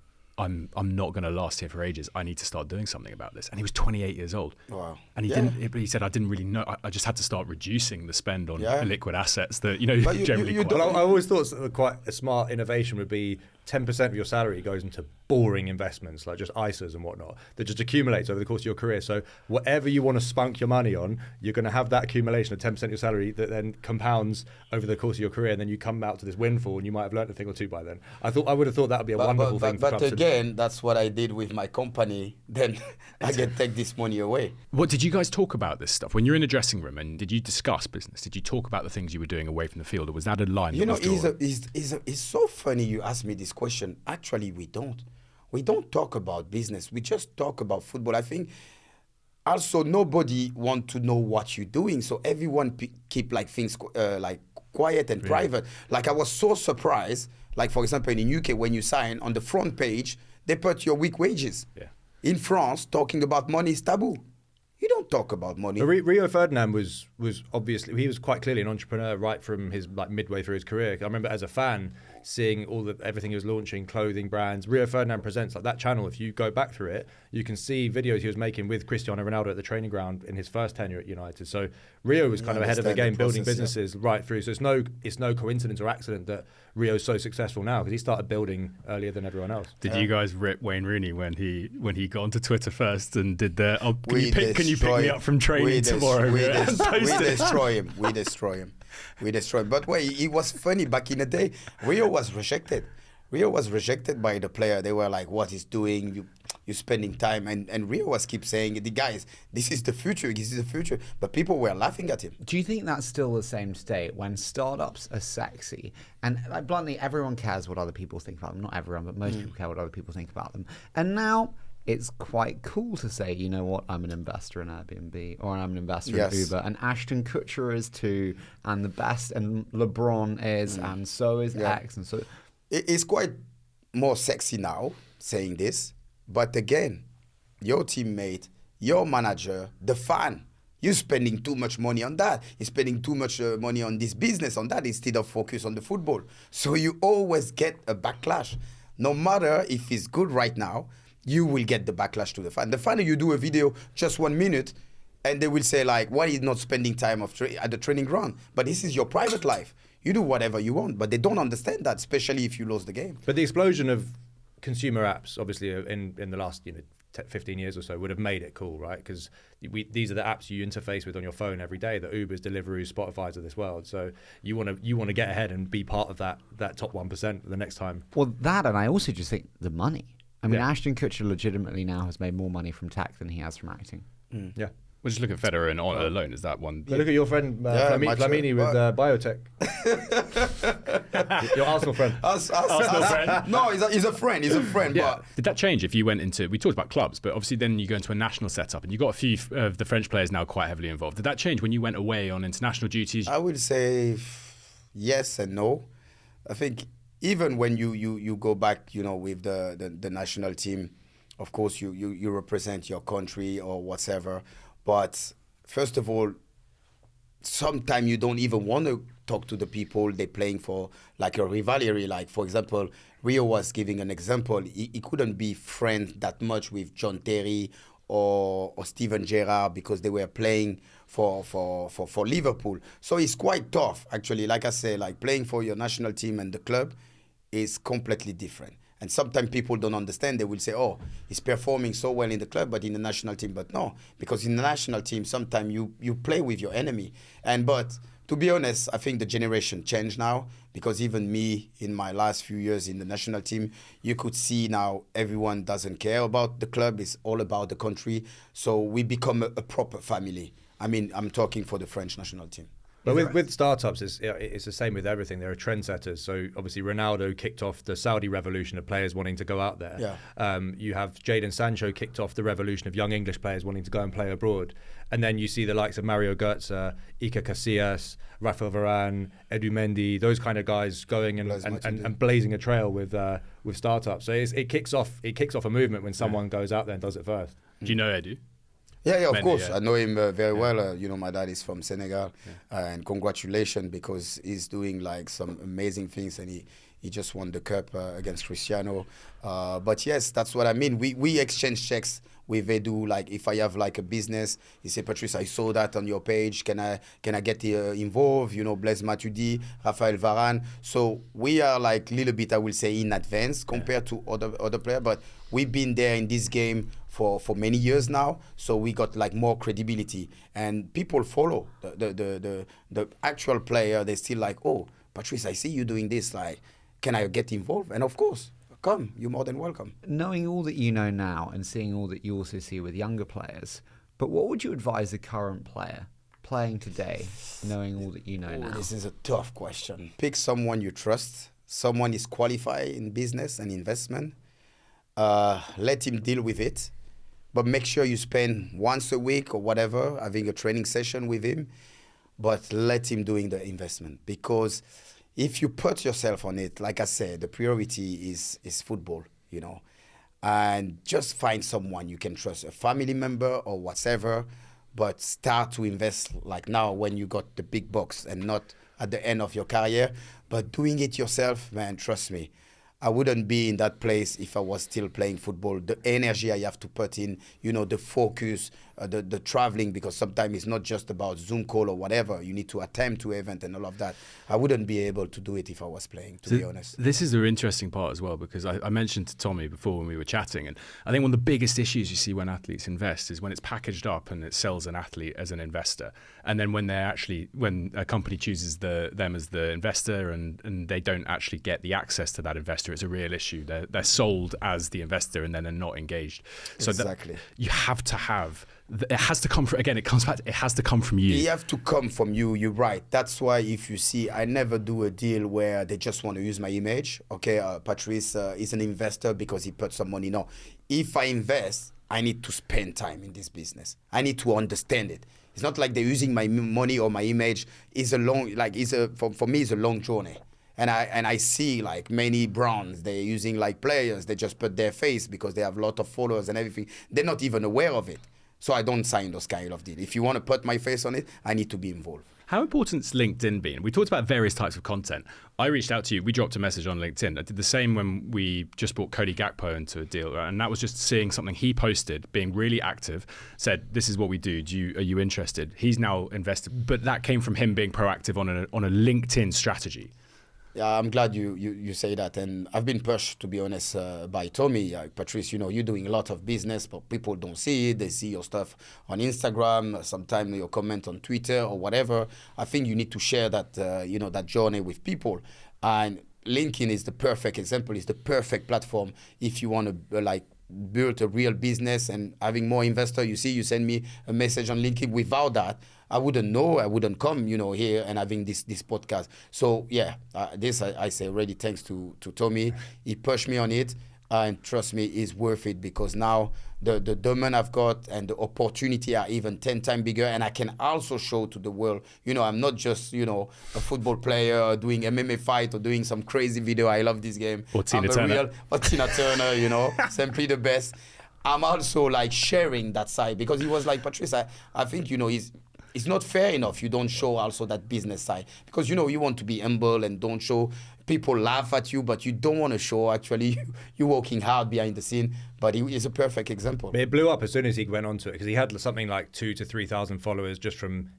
not going to last here for ages. I need to start doing something about this. And he was 28 years old. Wow. And he said, I didn't really know. I just had to start reducing the spend on liquid assets that, generally. I always thought quite a smart innovation would be 10% of your salary goes into boring investments like just ISAs and whatnot that just accumulates over the course of your career. So whatever you want to spunk your money on, you're going to have that accumulation of 10% of your salary that then compounds over the course of your career, and then you come out to this windfall and you might have learned a thing or two by then. I would have thought that would be a wonderful thing for clubs. But again, that's what I did with my company. Then I can take this money away. What did you guys talk about this stuff when you're in a dressing room, and did you discuss business? Did you talk about the things you were doing away from the field, or was that a line? It's so funny you asked me this question. Actually, we don't talk about business. We just talk about football. I think also nobody want to know what you're doing, so everyone keep like things like quiet and private. Like I was so surprised. Like for example, in UK, when you sign on the front page, they put your week wages. Yeah. In France, talking about money is taboo. You don't talk about money. Rio Ferdinand was obviously, he was quite clearly an entrepreneur right from his like midway through his career. I remember as a fan seeing everything he was launching, clothing brands. Rio Ferdinand Presents, like that channel, if you go back through it, you can see videos he was making with Cristiano Ronaldo at the training ground in his first tenure at United. So Rio was kind of ahead of the game, building businesses right through. So it's no coincidence or accident that Rio's so successful now, because he started building earlier than everyone else. Did you guys rip Wayne Rooney when he got onto Twitter first and did the can you pick me up from training tomorrow? We destroy him. But wait, it was funny back in the day. Rio was rejected. By the player. They were like, what he's doing, you're spending time. And Rio was keep saying, the guys, this is the future. But people were laughing at him. Do you think that's still the same today when startups are sexy? And like bluntly, everyone cares what other people think about them. Not everyone, but most people care what other people think about them. And now it's quite cool to say, you know what, I'm an investor in Airbnb, or I'm an investor in Uber, and Ashton Kutcher is too, and the best, and LeBron is, and so is X, and so... It's quite more sexy now, saying this, but again, your teammate, your manager, the fan, you're spending too much money on that. You're spending too much money on this business, on that, instead of focus on the football. So you always get a backlash. No matter if it's good right now, you will get the backlash to the fan. The fan, you do a video just 1 minute, and they will say like, why are you not spending time at the training ground? But this is your private life. You do whatever you want, but they don't understand that, especially if you lose the game. But the explosion of consumer apps, obviously, in the last 15 years or so, would have made it cool, right? Because these are the apps you interface with on your phone every day, the Ubers, Deliveroo, Spotify's of this world. So you want to get ahead and be part of that top 1% the next time. Well, that, and I also just think the money. I mean, Yeah. Ashton Kutcher legitimately now has made more money from tach than he has from acting. Yeah. We'll just look at Federer and alone. Is that one? Look at your friend Flamini with biotech. Your Arsenal friend. Arsenal friend. No, he's a friend. He's a friend. Yeah. But Did that change if you went into? We talked about clubs, but obviously then you go into a national setup, and you got a few of the French players now quite heavily involved. Did that change when you went away on international duties? I would say yes and no. I think even when you go back, with the national team, of course you represent your country or whatever. But first of all, sometimes you don't even want to talk to the people they're playing for, like a rivalry. Like, for example, Rio was giving an example. He couldn't be friends that much with John Terry or Steven Gerrard because they were playing for Liverpool. So it's quite tough, actually. Like I say, like playing for your national team and the club is completely different. And sometimes people don't understand. They will say, oh, he's performing so well in the club, but in the national team. But no, because in the national team, sometimes you play with your enemy. But to be honest, I think the generation changed now, because even me, in my last few years in the national team, you could see now everyone doesn't care about the club. It's all about the country. So we become a proper family. I mean, I'm talking for the French national team. But with startups, it's the same with everything. There are trendsetters. So obviously Ronaldo kicked off the Saudi revolution of players wanting to go out there. Yeah. You have Jadon Sancho kicked off the revolution of young English players wanting to go and play abroad. And then you see the likes of Mario Götze, Iker Casillas, Rafael Varane, Edu Mendy, those kind of guys going and blazing a trail with startups. So it kicks off a movement when someone goes out there and does it first. Do you know Edu? Yeah, of Mendy, course. yeah. I know him very well. My dad is from Senegal. And congratulations, because he's doing like some amazing things, and he just won the cup against Cristiano. But yes, that's what I mean. We exchange checks with Edu. Like if I have like a business, he say, Patrice, I saw that on your page. Can I get involved? Blaise Matuidi, Rafael Varane. So we are like a little bit, I will say, in advance compared to other players. But we've been there in this game for many years now, so we got like more credibility, and people follow the actual player. They still like, oh, Patrice, I see you doing this. Like, can I get involved? And of course, come. You're more than welcome. Knowing all that you know now and seeing all that you also see with younger players, but what would you advise a current player playing today, knowing all that you know now? This is a tough question. Pick someone you trust. Someone is qualified in business and investment. Let him deal with it. But make sure you spend once a week or whatever having a training session with him. But let him doing the investment, because if you put yourself on it, like I said, the priority is football, and just find someone you can trust, a family member or whatever, but start to invest like now when you got the big bucks, and not at the end of your career, but doing it yourself, man, trust me. I wouldn't be in that place if I was still playing football. The energy I have to put in, the focus, the traveling, because sometimes it's not just about Zoom call or whatever. You need to attend to event and all of that. I wouldn't be able to do it if I was playing, to be honest. This is the interesting part as well, because I mentioned to Tommy before when we were chatting, and I think one of the biggest issues you see when athletes invest is when it's packaged up and it sells an athlete as an investor. And then when a company chooses them as the investor and they don't actually get the access to that investor, it's a real issue. They're sold as the investor and then they're not engaged. So exactly. You have to have, it has to come from, again, it comes back to, it has to come from you. It have to come from you. You're right. That's why if you see, I never do a deal where they just want to use my image. Okay, Patrice is an investor because he put some money. No, if I invest, I need to spend time in this business. I need to understand it. It's not like they're using my money or my image. It's a long, for me, it's a long journey. And I see like many brands, they're using like players, they just put their face because they have a lot of followers and everything. They're not even aware of it. So I don't sign those kind of deals. If you want to put my face on it, I need to be involved. How important's LinkedIn been? We talked about various types of content. I reached out to you. We dropped a message on LinkedIn. I did the same when we just brought Cody Gakpo into a deal. And that was just seeing something he posted, being really active, said, this is what we do. Are you interested? He's now invested. But that came from him being proactive on a LinkedIn strategy. Yeah, I'm glad you say that. And I've been pushed, to be honest, by Tommy. Patrice, you're doing a lot of business, but people don't see it. They see your stuff on Instagram, sometimes your comment on Twitter or whatever. I think you need to share that, that journey with people. And LinkedIn is the perfect example. It's the perfect platform if you want to, build a real business and having more investors. You send me a message on LinkedIn. Without that, I wouldn't know. I wouldn't come, here and having this podcast. So yeah, this I say already thanks to Tommy. He pushed me on it, and trust me, it's worth it because now the domain I've got and the opportunity are even 10 times bigger, and I can also show to the world. I'm not just a football player or doing MMA fight or doing some crazy video. I love this game. Or Tina Turner. Or Tina Turner. Simply the best. I'm also sharing that side because he was like, Patrice, I think it's not fair enough you don't show also that business side because you want to be humble and don't show. People laugh at you, but you don't want to show actually you're working hard behind the scene. But he is a perfect example. It blew up as soon as he went onto it because he had something like 2,000 to 3,000 followers just from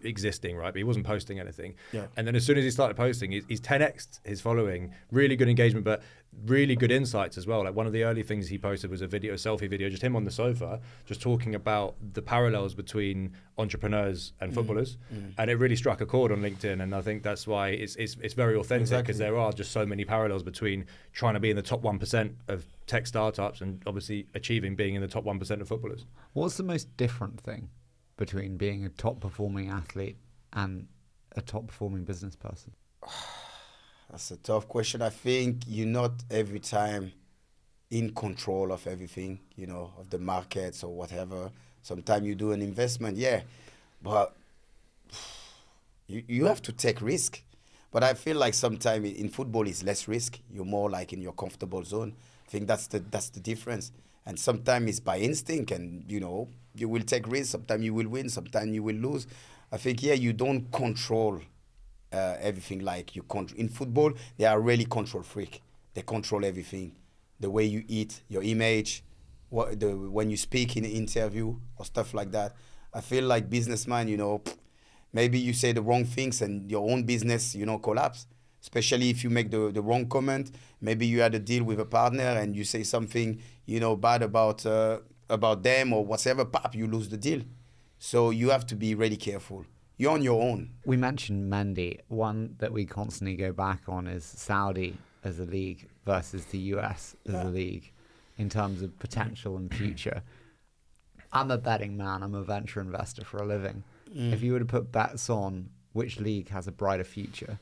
existing, right? But he wasn't posting anything. Yeah. And then as soon as he started posting, he's 10x'd his following. Really good engagement, but really good insights as well. Like one of the early things he posted was a selfie video, just him on the sofa, just talking about the parallels between entrepreneurs and footballers. And it really struck a chord on LinkedIn. And I think that's why it's very authentic because there are just so many parallels between trying to be in the top 1% of tech startups and obviously achieving being in the top 1% of footballers. What's the most different thing between being a top performing athlete and a top performing business person? That's a tough question. I think you're not every time in control of everything, of the markets or whatever. Sometimes you do an investment, but you have to take risk. But I feel like sometimes in football it's less risk. You're more in your comfortable zone. I think that's the difference. And sometimes it's by instinct, and you will take risks. Sometimes you will win. Sometimes you will lose. I think you don't control everything like you control. In football, they are really control freak. They control everything, the way you eat, your image, when you speak in an interview or stuff like that. I feel like businessman, maybe you say the wrong things and your own business, collapse. Especially if you make the wrong comment. Maybe you had a deal with a partner and you say something, bad about them or whatever, you lose the deal. So you have to be really careful. You're on your own. We mentioned Mendy. One that we constantly go back on is Saudi as a league versus the US as a league in terms of potential and future. I'm a betting man. I'm a venture investor for a living. If you were to put bets on which league has a brighter future,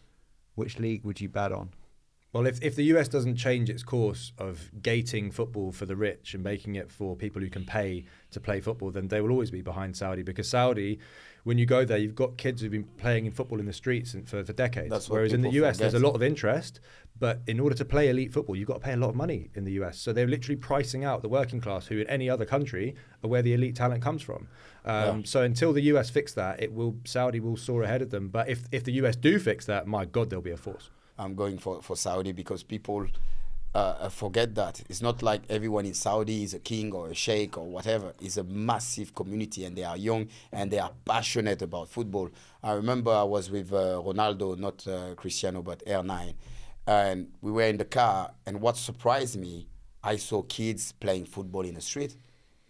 which league would you bet on? Well, if the US doesn't change its course of gating football for the rich and making it for people who can pay to play football, then they will always be behind Saudi. Because Saudi, when you go there, you've got kids who've been playing in football in the streets for decades. Whereas in the US, there's a lot of interest. But in order to play elite football, you've got to pay a lot of money in the US. So they're literally pricing out the working class, who in any other country are where the elite talent comes from. So until the US fix that, Saudi will soar ahead of them. But if the US do fix that, my God, there'll be a force. I'm going for Saudi because people forget that. It's not like everyone in Saudi is a king or a sheikh or whatever. It's a massive community and they are young and they are passionate about football. I remember I was with Ronaldo, not Cristiano, but R9. And we were in the car, and what surprised me, I saw kids playing football in the street.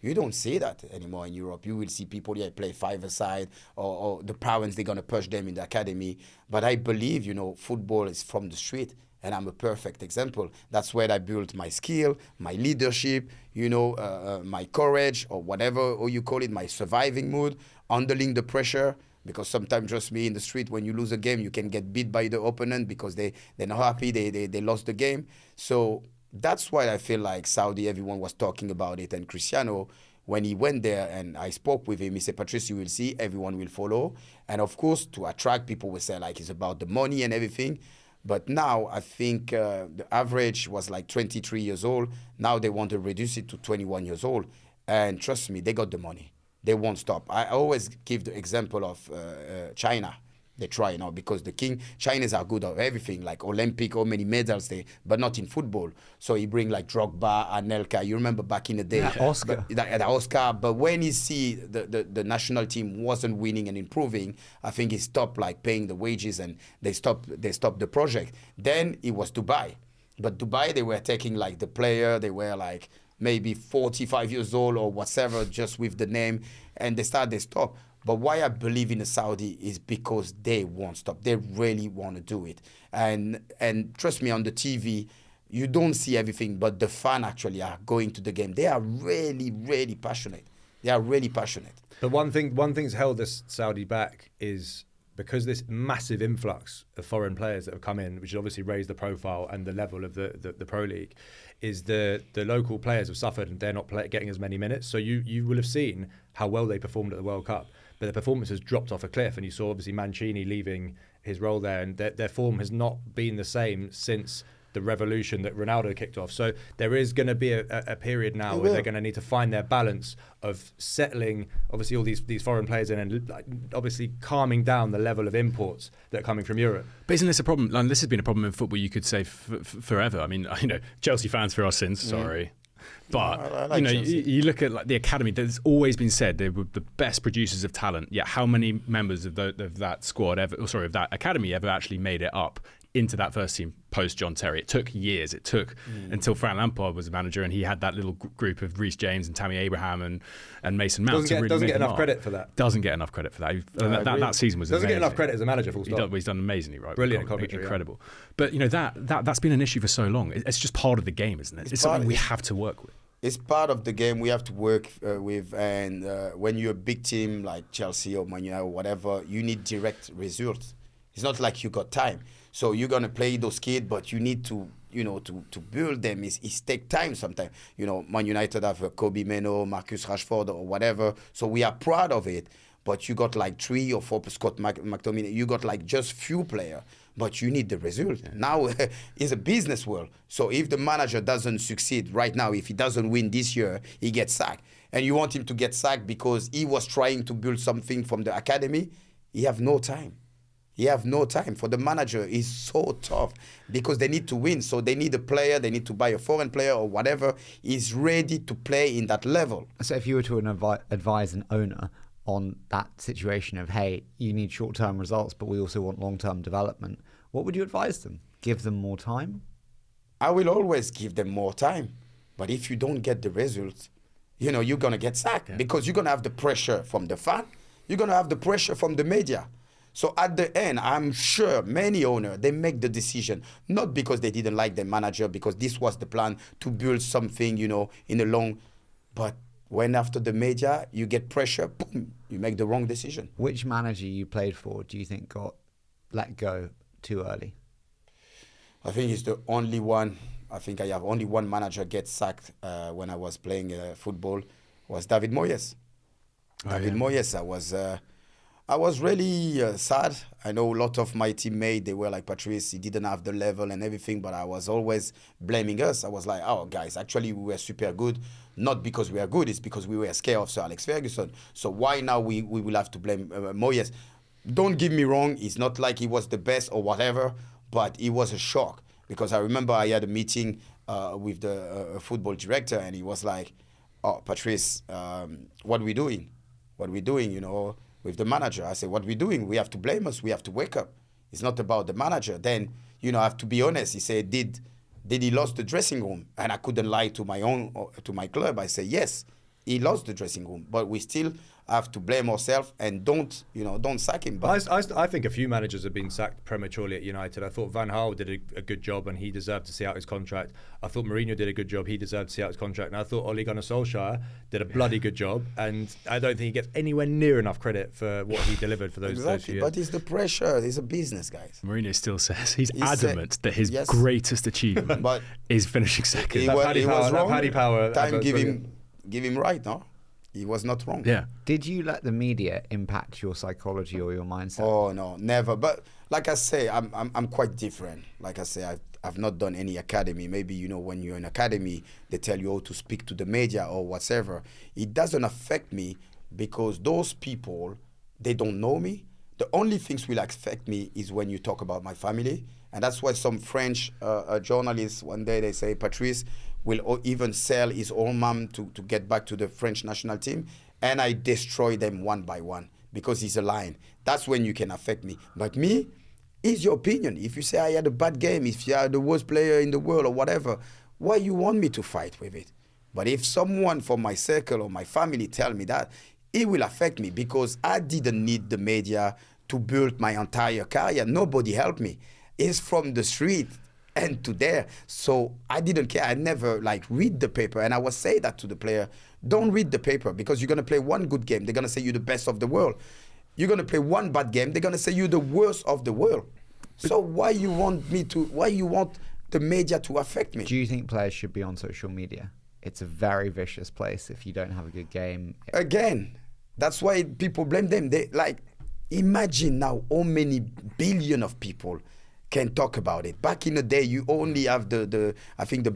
You don't see that anymore in Europe. You will see people play five-a-side, or the parents, they're going to push them in the academy. But I believe, football is from the street, and I'm a perfect example. That's where I built my skill, my leadership, my courage, or whatever or you call it, my surviving mood, handling the pressure. Because sometimes, trust me, in the street, when you lose a game, you can get beat by the opponent because they're not happy, they lost the game. So that's why I feel like Saudi, everyone was talking about it. And Cristiano, when he went there and I spoke with him, he said, Patrice, you will see, everyone will follow. And of course, to attract people, will say it's about the money and everything. But now I think the average was 23 years old. Now they want to reduce it to 21 years old. And trust me, they got the money. They won't stop. I always give the example of China. They try, because the king, Chinese are good at everything, like Olympic, how many medals but not in football. So he bring like Drogba, Anelka. You remember back in the day, Oscar. Oscar. But when he see the national team wasn't winning and improving, I think he stopped like paying the wages and they stopped the project. Then it was Dubai, but Dubai they were taking like the player, they were like maybe 45 years old or whatever, just with the name, and they stop. But why I believe in the Saudi is because they won't stop. They really want to do it. And trust me, on the TV, you don't see everything, but the fans actually are going to the game. They are really, really passionate. They are really passionate. But one thing's held this Saudi back is because this massive influx of foreign players that have come in, which has obviously raised the profile and the level of the Pro League, is the local players have suffered and they're not getting as many minutes. So you will have seen how well they performed at the World Cup. But the performance has dropped off a cliff, and you saw obviously Mancini leaving his role there, and their form has not been the same since the revolution that Ronaldo kicked off. So there is going to be a period now where they're going to need to find their balance of settling obviously all these foreign players in, and obviously calming down the level of imports that are coming from Europe. But isn't this a problem? Like, this has been a problem in football, you could say, forever. I mean, Chelsea fans for our sins, sorry. But I like you look at like the academy. There's always been said they were the best producers of talent. Yet how many members of that squad of that academy ever actually made it up into that first team post John Terry? It took years. It took until Frank Lampard was a manager, and he had that little group of Reece James and Tammy Abraham and Mason Mount. Doesn't get enough credit for that. Doesn't get enough credit for that. That season was doesn't amazing. get enough credit as a manager. Full stop. He's done amazingly, right? Brilliant commentary, incredible. But that's been an issue for so long. It's just part of the game, isn't it? It's something we have to work with. It's part of the game we have to work with, and when you're a big team like Chelsea or Man United or whatever, you need direct results. It's not like you got time. So you're gonna play those kids, but you need to, to build them. It's take time sometimes. Man United have Kobe Meno, Marcus Rashford or whatever. So we are proud of it. But you got like 3 or 4 Scott McTominay. You got like just few players. But you need the result. Yeah. Now it's a business world. So if the manager doesn't succeed right now, if he doesn't win this year, he gets sacked. And you want him to get sacked because he was trying to build something from the academy, he have no time. He have no time. For the manager, it's so tough because they need to win. So they need a player, they need to buy a foreign player or whatever. He's ready to play in that level. So if you were to advise an owner on that situation of, hey, you need short-term results, but we also want long-term development, what would you advise them? Give them more time? I will always give them more time. But if you don't get the results, you're going to get sacked because you're going to have the pressure from the fan. You're going to have the pressure from the media. So at the end, I'm sure many owners, they make the decision, not because they didn't like their manager, because this was the plan to build something, in the long, but when after the media, you get pressure, boom, you make the wrong decision. Which manager you played for do you think got let go too early? I think it's the only one. I think I have only one manager get sacked when I was playing football, was David Moyes. David Moyes, I was really sad. I know a lot of my teammates, they were like, Patrice, he didn't have the level and everything, but I was always blaming us. I was like, oh, guys, actually we were super good. Not because we are good, it's because we were scared of Sir Alex Ferguson. So why now we will have to blame Moyes? Don't get me wrong, it's not like he was the best or whatever, but it was a shock. Because I remember I had a meeting with the football director, and he was like, oh, Patrice, what are we doing? What are we doing, with the manager? I said, what are we doing? We have to blame us. We have to wake up. It's not about the manager. Then, I have to be honest. He said, did he lost the dressing room? And I couldn't lie to my club. I said, yes, he lost the dressing room, but we still have to blame ourselves and don't sack him. But I think a few managers have been sacked prematurely at United. I thought Van Gaal did a good job and he deserved to see out his contract. I thought Mourinho did a good job. He deserved to see out his contract. And I thought Ole Gunnar Solskjaer did a bloody good job. And I don't think he gets anywhere near enough credit for what he delivered for those exactly. Those but it's the pressure. It's a business, guys. Mourinho still says he's adamant that his greatest achievement is finishing second. He was wrong. Paddy Power. Time give him right, no? He was not wrong. Yeah. Did you let the media impact your psychology or your mindset? Oh no, never. But like I say, I'm quite different. Like I say, I've not done any academy. Maybe when you're in academy, they tell you how to speak to the media or whatever. It doesn't affect me because those people, they don't know me, The only things will affect me is when you talk about my family. And that's why some French journalists, one day they say, Patrice will even sell his own mom to get back to the French national team. And I destroy them one by one because he's a lion. That's when you can affect me. But me, it's your opinion. If you say I had a bad game, if you are the worst player in the world or whatever, why you want me to fight with it? But if someone from my circle or my family tell me that, it will affect me because I didn't need the media to build my entire career. Nobody helped me. It's from the street and to there. So I didn't care. I never read the paper. And I was saying that to the player, don't read the paper because you're going to play one good game. They're going to say you're the best of the world. You're going to play one bad game. They're going to say you're the worst of the world. So why you want the media to affect me? Do you think players should be on social media? It's a very vicious place if you don't have a good game. Again, that's why people blame them. They imagine now how many billion of people can talk about it. Back in the day, you only have the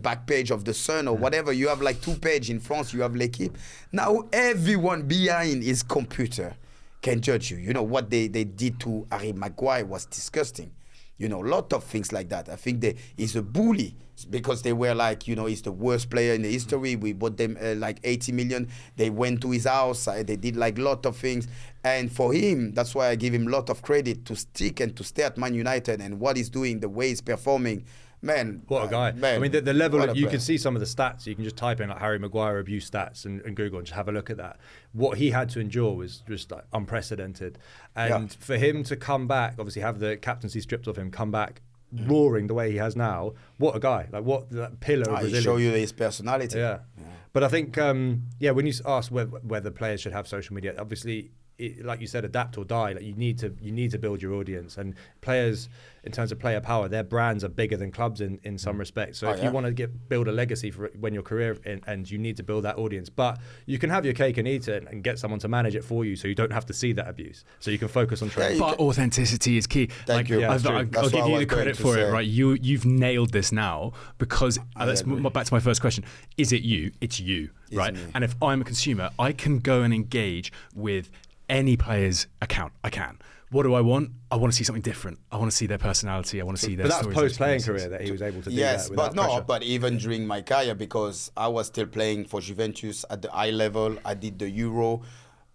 back page of the Sun or whatever. You have 2 pages. In France, you have L'Equipe. Now everyone behind his computer can judge you. You know what they did to Harry Maguire was disgusting. You know, a lot of things like that. I think he's a bully because they were he's the worst player in the history. We bought them 80 million. They went to his house. They did lot of things. And for him, that's why I give him a lot of credit to stick and to stay at Man United and what he's doing, the way he's performing. Man, what a guy. Man, I mean, the level, you player. can see some of the stats. You can just type in Harry Maguire abuse stats and Google and just have a look at that. What he had to endure was just unprecedented. And for him to come back, obviously have the captaincy stripped of him, come back roaring the way he has now, what a guy. What that pillar of resilience. Show you his personality. Yeah. But I think, when you ask whether players should have social media, obviously, like you said, adapt or die. You need to build your audience, and players, in terms of player power, their brands are bigger than clubs in some respects. So if you want to build a legacy for when your career ends, you need to build that audience. But you can have your cake and eat it and get someone to manage it for you, so you don't have to see that abuse. So you can focus on training. But authenticity is key. Thank you. I'll give you the credit for it. Right, you've nailed this now because that's back to my first question. Is it you? It's you, right? Me. And if I'm a consumer, I can go and engage with any player's account. I can. What do I want? I want to see something different. I want to see their personality. I want to see their But that's stories, post-playing career that he was able to do that without pressure. But even during my career, because I was still playing for Juventus at the high level, I did the Euro.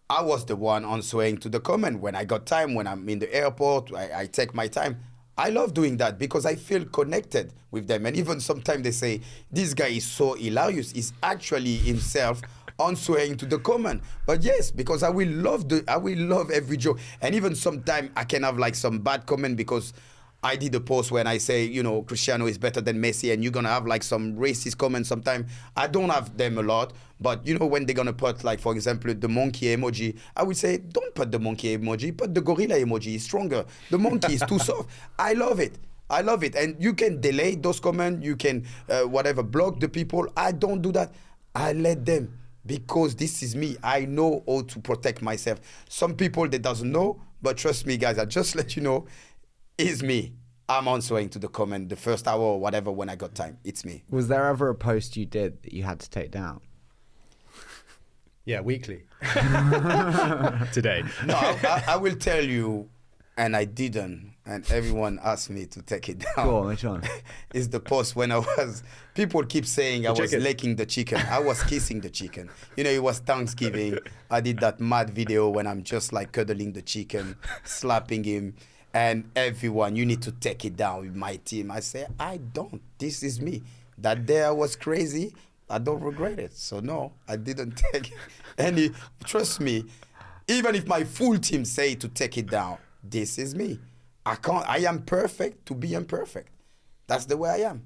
I was the one answering to the comment. When I got time, when I'm in the airport, I take my time. I love doing that because I feel connected with them. And even sometimes they say, this guy is so hilarious. He's actually himself answering to the comment. But yes, because I will love every joke. And even sometimes I can have some bad comment because I did a post when I say, Cristiano is better than Messi, and you're going to have some racist comments sometimes. I don't have them a lot, but when they're going to put for example, the monkey emoji, I would say, don't put the monkey emoji, put the gorilla emoji. It's stronger. The monkey is too soft. I love it. And you can delay those comments. You can, block the people. I don't do that. I let them. Because this is me. I know how to protect myself. Some people, they doesn't know, but trust me, guys, I just let you know, it's me. I'm answering to the comment the first hour or whatever when I got time. It's me. Was there ever a post you did that you had to take down? Yeah, weekly. Today. No, I will tell you, and I didn't, and everyone asked me to take it down. Go on, which one? It's the post when people keep saying I was licking the chicken. I was kissing the chicken. It was Thanksgiving. I did that mad video when I'm just cuddling the chicken, slapping him, and everyone, you need to take it down with my team. I say, I don't. This is me. That day I was crazy. I don't regret it. So no, I didn't take any. Trust me, even if my full team say to take it down, this is me. I am perfect to be imperfect. That's the way I am.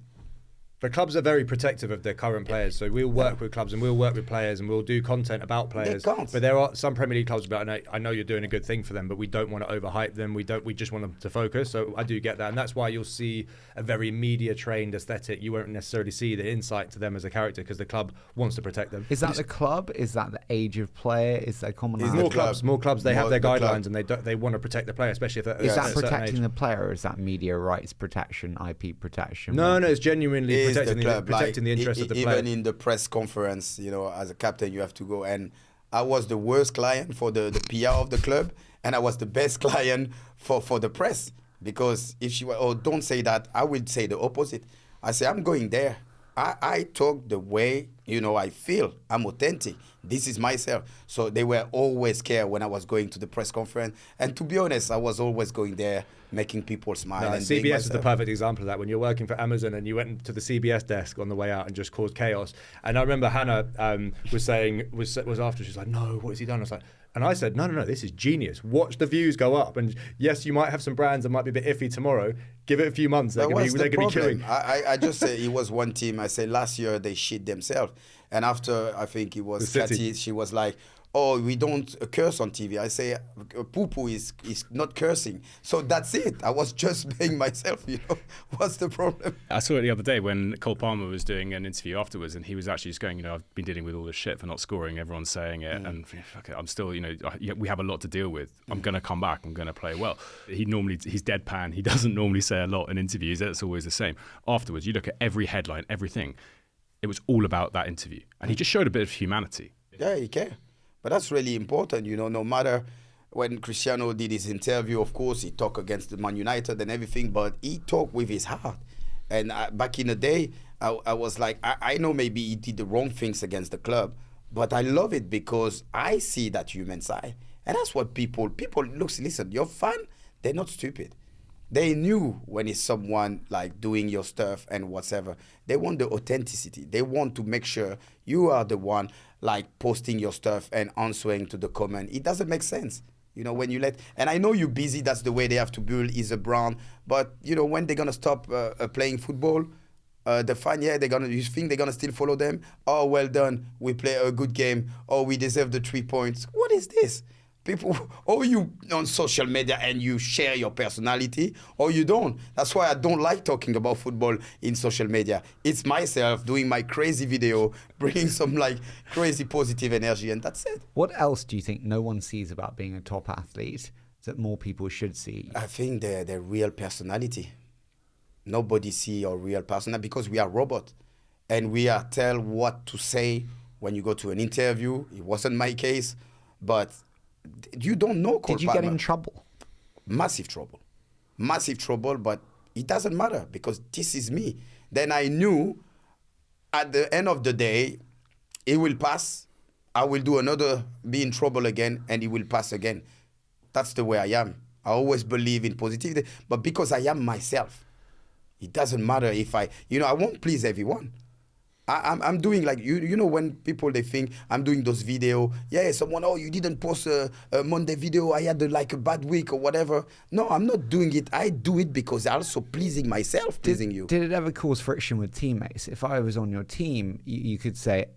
But clubs are very protective of their current players, so we'll work with clubs and we'll work with players and we'll do content about players. They can't. But there are some Premier League clubs, but I know you're doing a good thing for them, but we don't want to overhype them. We just want them to focus. So I do get that, and that's why you'll see a very media-trained aesthetic. You won't necessarily see the insight to them as a character because the club wants to protect them. Is that the club? Is that the age of player? Is there commonality? More clubs. They have their guidelines club. and they want to protect the player, especially if is that protecting the player, or is that media rights protection, IP protection? No, it's genuinely protecting the club. protecting the interest of the player. Even in the press conference, as a captain, you have to go. And I was the worst client for the PR of the club. And I was the best client for the press, because if she were, oh, don't say that, I would say the opposite. I say, I'm going there. I talk the way, I feel. I'm authentic. This is myself. So they were always scared when I was going to the press conference. And to be honest, I was always going there, making people smile. No, and CBS is the perfect example of that. When you're working for Amazon and you went to the CBS desk on the way out and just caused chaos. And I remember Hannah was after, she's like, no, what has he done? I was like, and I said, no, this is genius. Watch the views go up. And yes, you might have some brands that might be a bit iffy tomorrow. Give it a few months. They're going to be killing. I just say it was one team. I say last year they shit themselves. And after, I think it was Cathy, she was like, oh, we don't curse on TV. I say, poo-poo is not cursing. So that's it. I was just being myself, What's the problem? I saw it the other day when Cole Palmer was doing an interview afterwards, and he was actually just going, I've been dealing with all this shit for not scoring. Everyone's saying it, and fuck it, I'm still, we have a lot to deal with. I'm going to come back. I'm going to play well. He's deadpan. He doesn't normally say a lot in interviews. That's always the same. Afterwards, you look at every headline, everything. It was all about that interview. And he just showed a bit of humanity. Yeah, he cared. But that's really important, no matter when Cristiano did his interview, of course, he talked against the Man United and everything, but he talked with his heart. And back in the day, I was like, I know maybe he did the wrong things against the club, but I love it because I see that human side. And that's what people listen, your fan, they're not stupid. They knew when it's someone like doing your stuff and whatever. They want the authenticity. They want to make sure you are the one like posting your stuff and answering to the comment. It doesn't make sense. When you and I know you're busy, that's the way they have to build is a brand. But, when they're going to stop playing football, the fan, you think they're going to still follow them? Oh, well done. We play a good game. Oh, we deserve the 3 points. What is this? People, or you on social media and you share your personality, or you don't. That's why I don't like talking about football in social media. It's myself doing my crazy video, bringing some like crazy positive energy, and that's it. What else do you think no one sees about being a top athlete that more people should see? I think their real personality. Nobody see your real personality because we are robots, and we are tell what to say when you go to an interview. It wasn't my case, but you don't know. Did you get in trouble? Massive trouble, but it doesn't matter because this is me. Then I knew at the end of the day, it will pass. I will do another, be in trouble again, and it will pass again. That's the way I am. I always believe in positivity, but because I am myself, it doesn't matter if I won't please everyone. I'm doing like, when people, they think I'm doing those video. Yeah, someone, oh, you didn't post a Monday video. I had a bad week or whatever. No, I'm not doing it. I do it because I'm also pleasing myself, pleasing you. Did it ever cause friction with teammates? If I was on your team, you could say,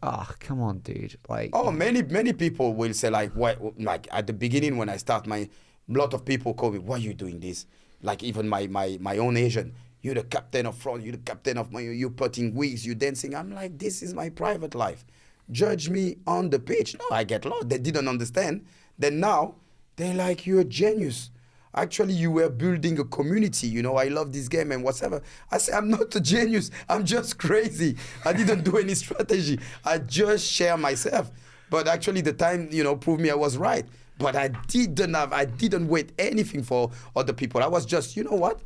come on, dude. Many people will say what? Like at the beginning when I start a lot of people call me, why are you doing this? Like even my own agent. You're the captain of front, you're the captain of you're putting wigs, you're dancing. I'm like, this is my private life. Judge me on the pitch. No, I get lost. They didn't understand. Then now, they're like, you're a genius. Actually, you were building a community. I love this game and whatever. I say, I'm not a genius. I'm just crazy. I didn't do any strategy. I just share myself. But actually, the time, proved me I was right. But I didn't wait anything for other people. I was just, you know what?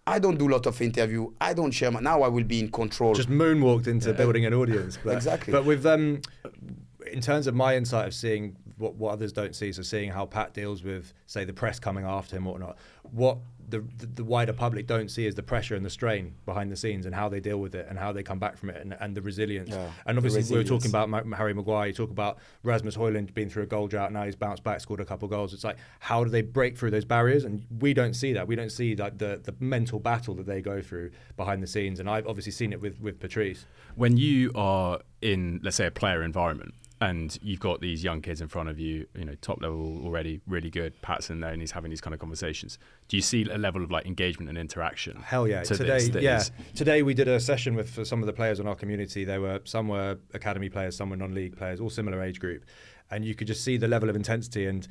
I don't do a lot of interview. I don't share. Now I will be in control. Just moonwalked into building an audience. Exactly. But with in terms of my insight of seeing what others don't see, so seeing how Pat deals with, say, the press coming after him or whatnot, what the wider public don't see is the pressure and the strain behind the scenes and how they deal with it and how they come back from it and the resilience. Yeah, and obviously we were talking about Harry Maguire, you talk about Rasmus Højlund being through a goal drought, now he's bounced back, scored a couple of goals. It's like, how do they break through those barriers? And we don't see that. We don't see like the mental battle that they go through behind the scenes. And I've obviously seen it with Patrice. When you are in, let's say, a player environment, and you've got these young kids in front of you, top level already, really good. Pat's in there and he's having these kind of conversations. Do you see a level of engagement and interaction? Hell yeah! Today we did a session with some of the players in our community. Some were academy players, some were non-league players, all similar age group. and you could just see the level of intensity. And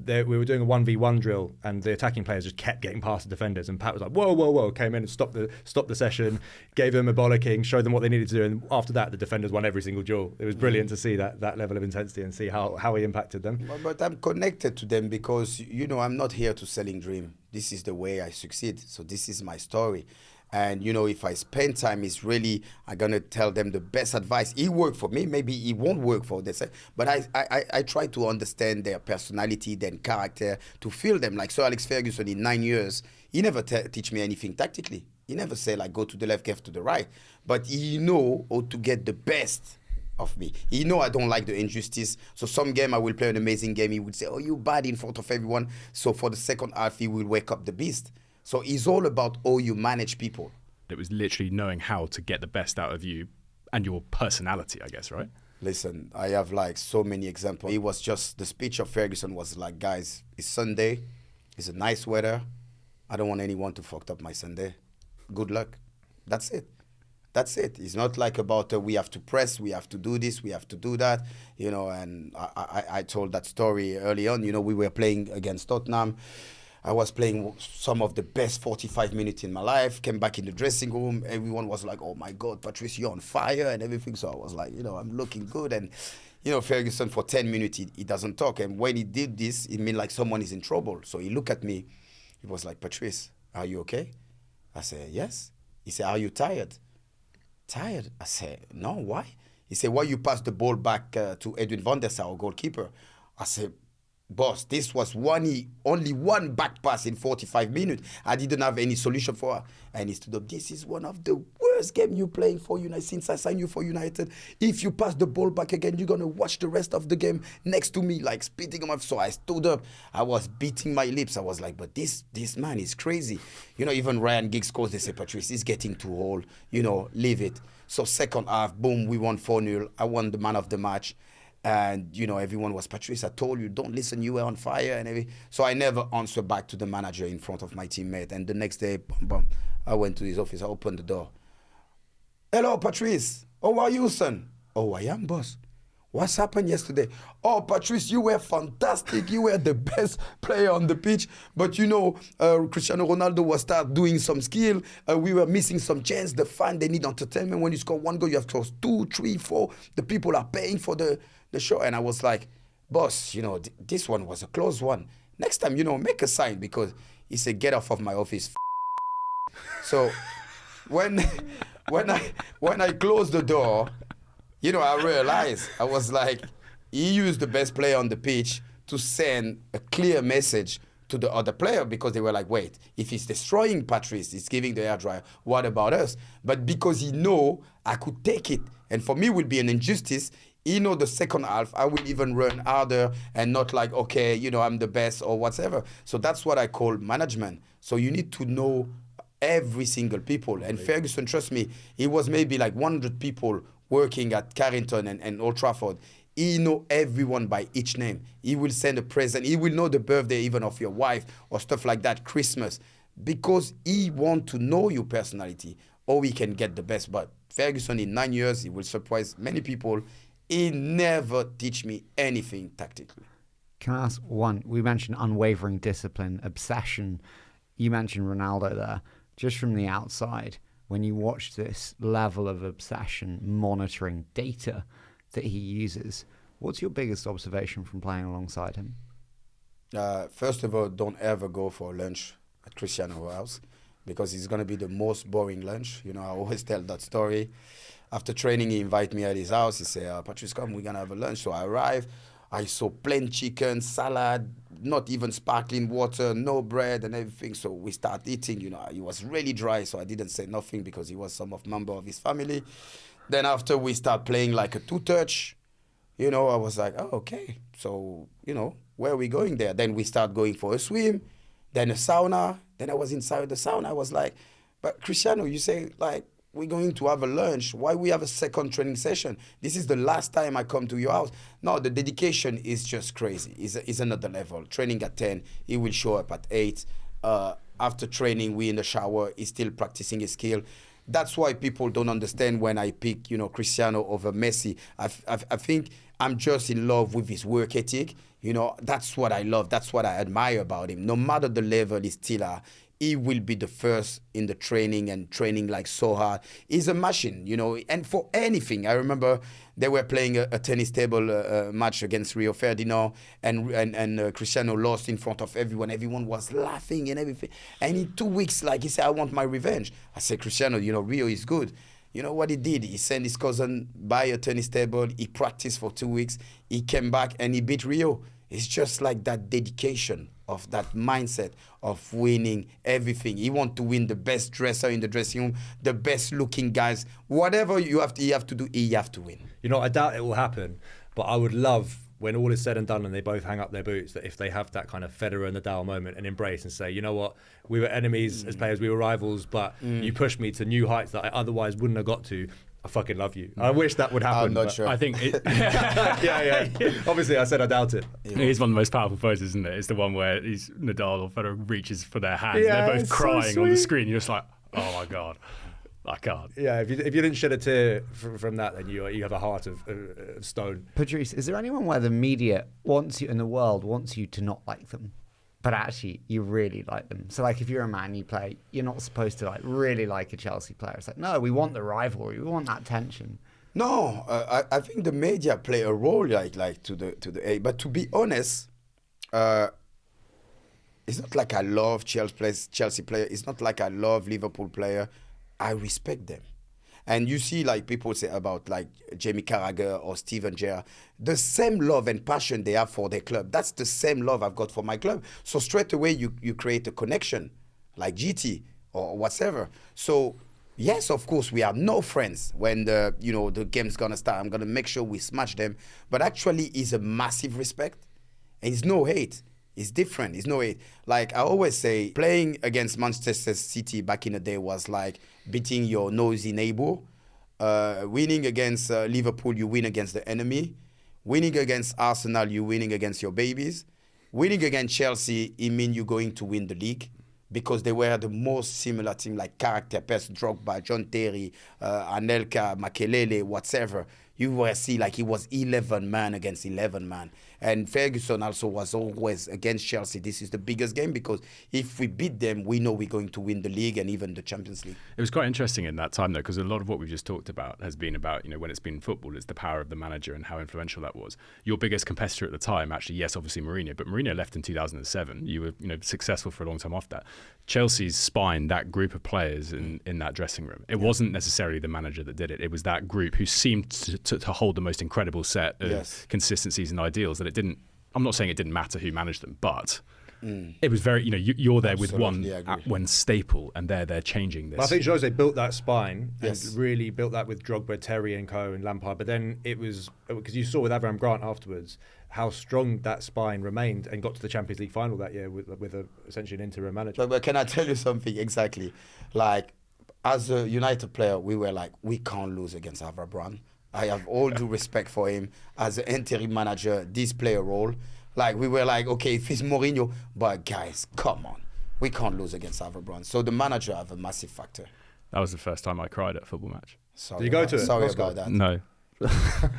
we were doing a 1v1 drill, and the attacking players just kept getting past the defenders, and Pat was like, whoa, came in and stopped the session, gave them a bollocking, showed them what they needed to do, and after that the defenders won every single duel. It was brilliant to see that level of intensity and see how he impacted them. But I'm connected to them because, I'm not here to selling dream. This is the way I succeed. So this is my story. And, if I spend time, I'm going to tell them the best advice. He worked for me. Maybe he won't work for them. But I try to understand their personality, their character, to feel them. Like Sir Alex Ferguson in 9 years, he never teach me anything tactically. He never say, like, go to the left, go to the right. But he know how to get the best of me. He know I don't like the injustice. So some game I will play an amazing game. He would say, oh, you bad in front of everyone. So for the second half, he will wake up the beast. So it's all about how you manage people. It was literally knowing how to get the best out of you and your personality, I guess, right? Listen, I have like so many examples. It was just, the speech of Ferguson was like, guys, it's Sunday. It's a nice weather. I don't want anyone to fuck up my Sunday. Good luck. That's it. That's it. It's not like about we have to press, we have to do this, we have to do that, and I told that story early on. We were playing against Tottenham. I was playing some of the best 45 minutes in my life, came back in the dressing room. Everyone was like, oh my God, Patrice, you're on fire and everything. So I was like, I'm looking good. And, Ferguson for 10 minutes, he doesn't talk. And when he did this, it meant like someone is in trouble. So he looked at me. He was like, Patrice, are you okay? I said, yes. He said, are you tired? Tired? I said, no, why? He said, why you pass the ball back to Edwin van der Sar, our goalkeeper? I said, boss, this was only one back pass in 45 minutes. I didn't have any solution for her. And he stood up, this is one of the worst games you're playing for United since I signed you for United. If you pass the ball back again, you're going to watch the rest of the game next to me, like spitting on my... So I stood up. I was beating my lips. I was like, but this man is crazy. Even Ryan Giggs scores, they say, Patrice, he's getting too old. Leave it. So second half, boom, we won 4-0. I won the man of the match. And, everyone was, Patrice, I told you, don't listen, you were on fire. And everything. So I never answered back to the manager in front of my teammate. And the next day, I went to his office. I opened the door. Hello, Patrice. How are you, son? Oh, I am, boss. What's happened yesterday? Oh, Patrice, you were fantastic. You were the best player on the pitch. But, Cristiano Ronaldo was start doing some skill. We were missing some chance. The fan, they need entertainment. When you score one goal, you have to score 2, 3, 4. The people are paying for the show. And I was like, boss, this one was a close one. Next time, make a sign, because he said, get off of my office. So when I closed the door, I realized, I was like, he used the best player on the pitch to send a clear message to the other player, because they were like, wait, if he's destroying Patrice, he's giving the hairdryer, what about us? But because he know I could take it, and for me it would be an injustice, the second half, I will even run harder and not like, okay, I'm the best or whatever. So that's what I call management. So you need to know every single people. And Ferguson, trust me, he was maybe like 100 people working at Carrington and Old Trafford. He know everyone by each name. He will send a present. He will know the birthday even of your wife or stuff like that, Christmas, because he want to know your personality, or he can get the best. But Ferguson, in 9 years, he will surprise many people. He never teach me anything tactically. Can I ask one? We mentioned unwavering discipline, obsession. You mentioned Ronaldo there. Just from the outside, when you watch this level of obsession, monitoring data that he uses, what's your biggest observation from playing alongside him? First of all, don't ever go for lunch at Cristiano's house, because it's going to be the most boring lunch. I always tell that story. After training, he invited me at his house. He said, Patrice, come, we're going to have a lunch. So I arrived. I saw plain chicken, salad, not even sparkling water, no bread and everything. So we start eating. He was really dry, so I didn't say nothing because he was some member of his family. Then after we start playing like a two-touch, I was like, oh, okay. So, where are we going there? Then we start going for a swim, then a sauna. Then I was inside the sauna. I was like, but Cristiano, you say, like, we're going to have a lunch. Why we have a second training session? This is the last time I come to your house. No, the dedication is just crazy. It's another level. Training at 10, he will show up at 8. After training, we in the shower, he's still practicing his skill. That's why people don't understand when I pick, Cristiano over Messi. I think I'm just in love with his work ethic. You know, that's what I love. That's what I admire about him. No matter the level he's still at, he will be the first in the training and training like so hard. He's a machine, you know, and for anything. I remember they were playing a tennis table match against Rio Ferdinand, and Cristiano lost in front of everyone. Everyone was laughing and everything. And in 2 weeks, like he said, I want my revenge. I said, Cristiano, you know, Rio is good. You know what he did? He sent his cousin buy a tennis table. He practiced for 2 weeks. He came back and he beat Rio. It's just like that dedication of that mindset of winning everything. He wants to win the best dresser in the dressing room, the best looking guys. Whatever you have to do, he have to win. You know, I doubt it will happen, but I would love, when all is said and done and they both hang up their boots, that if they have that kind of Federer and Nadal moment and embrace and say, you know what, we were enemies as players, we were rivals, but you pushed me to new heights that I otherwise wouldn't have got to. I fucking love you. I wish that would happen. I'm not sure. I think it, yeah. Obviously, I said I doubt it. it is one of the most powerful photos, isn't it? It's the one where Nadal or Federer reaches for their hands. Yeah, They're both it's so crying on the sweet. screen. You're just like, oh my God, I can't. Yeah, if you didn't shed a tear from that, then you have a heart of stone. Patrice, is there anyone where the media wants you in the world wants you to not like them, but actually you really like them? So like if you're a Man U player, you're not supposed to like really like a Chelsea player. It's like, no, we want the rivalry, we want that tension. No, I think the media play a role like to the. But to be honest, it's not like I love Chelsea player. It's not like I love Liverpool player. I respect them. And you see, like people say about like Jamie Carragher or Steven Gerrard, the same love and passion they have for their club. That's the same love I've got for my club. So straight away you create a connection, like GT or whatever. So yes, of course we are no friends when the game's gonna start. I'm gonna make sure we smash them. But actually, it's a massive respect, and it's no hate. It's different. It's no hate. Like I always say, playing against Manchester City back in the day was like beating your nosy neighbor. Winning against Liverpool, you win against the enemy. Winning against Arsenal, you winning against your babies. Winning against Chelsea, it means you're going to win the league, because they were the most similar team, like character, Pes, Drogba, John Terry, Anelka, Makelele, whatever. You will see like he was 11 man against 11 man. And Ferguson also was always against Chelsea. This is the biggest game, because if we beat them, we know we're going to win the league and even the Champions League. It was quite interesting in that time, though, because a lot of what we've just talked about has been about, when it's been football, it's the power of the manager and how influential that was. Your biggest competitor at the time, actually, yes, obviously Mourinho, but Mourinho left in 2007. You were, successful for a long time after that. Chelsea's spine, that group of players in that dressing room, it wasn't necessarily the manager that did it. It was that group who seemed to hold the most incredible set of consistencies and ideals that it didn't. I'm not saying it didn't matter who managed them, but it was very, you're there with one when staple, and they're changing this. Well, I think Jose built that spine and really built that with Drogba, Terry and Co and Lampard. But then it was, because you saw with Avram Grant afterwards, how strong that spine remained and got to the Champions League final that year with essentially an interim manager. But can I tell you something exactly? Like, as a United player, we were like, we can't lose against Avram Grant. I have all due respect for him as an interim manager, this player role. Like, we were like, okay, if it's Mourinho, but guys, come on. We can't lose against Avram Grant. So the manager have a massive factor. That was the first time I cried at a football match. Sorry Did you go to it? Sorry about that. No.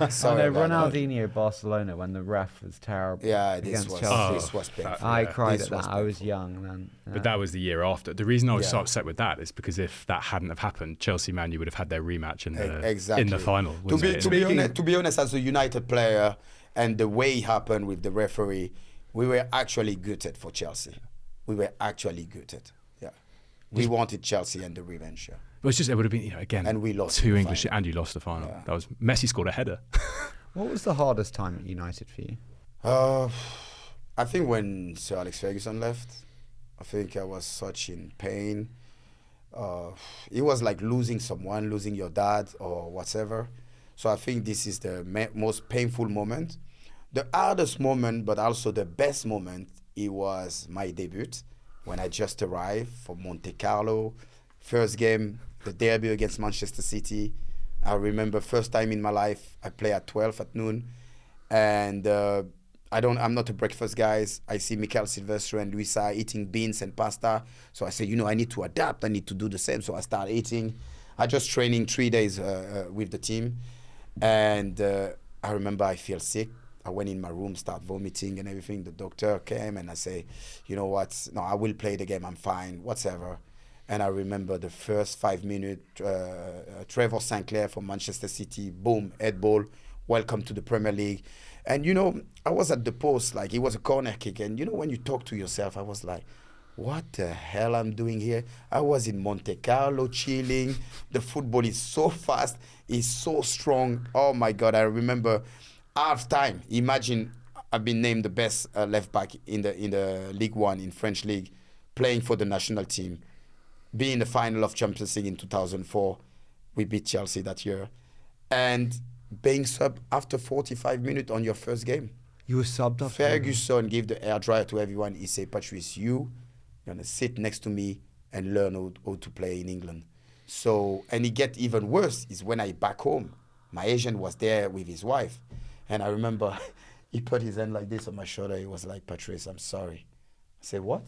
Sorry about Ronaldinho Barcelona, when the ref was terrible. Yeah, against this Chelsea. was painful. I cried This at was that. I was painful. young then. But that was the year after. The reason I was so upset with that is because if that hadn't have happened, Chelsea Man U would have had their rematch in the final. To be honest, as a United player, and the way it happened with the referee, we were actually gutted for Chelsea. We were actually gutted. Yeah, we wanted Chelsea and the revenge. Yeah. But it's just, it would have been, again, and we lost two the English, final. and you lost the final. Yeah. That was Messi scored a header. What was the hardest time at United for you? I think when Sir Alex Ferguson left, I think I was such in pain. It was like losing someone, losing your dad or whatever. So I think this is the most painful moment. The hardest moment, but also the best moment, it was my debut when I just arrived from Monte Carlo. First game, the derby against Manchester City. I remember first time in my life, I play at 12 at noon. And I'm not a breakfast guy. I see Mikel Silvestre and Luisa eating beans and pasta. So I say, I need to adapt. I need to do the same. So I start eating. I just training 3 days with the team. And I remember I feel sick. I went in my room, start vomiting and everything. The doctor came and I say, you know what? No, I will play the game. I'm fine, whatever. And I remember the first 5 minutes, Trevor Sinclair from Manchester City, boom, head ball, welcome to the Premier League. And, you know, I was at the post, like it was a corner kick. And, you know, when you talk to yourself, I was like, what the hell I'm doing here? I was in Monte Carlo chilling. The football is so fast, it's so strong. Oh my God, I remember half time. Imagine I've been named the best left back in the League One, in French League, playing for the national team, being in the final of Champions League in 2004. We beat Chelsea that year. And being sub after 45 minutes on your first game. You were subbed off. Ferguson gave the air dryer to everyone. He said, Patrice, you're going to sit next to me and learn how to play in England. So, and it get even worse is when I back home. My agent was there with his wife. And I remember he put his hand like this on my shoulder. He was like, Patrice, I'm sorry. I said, what?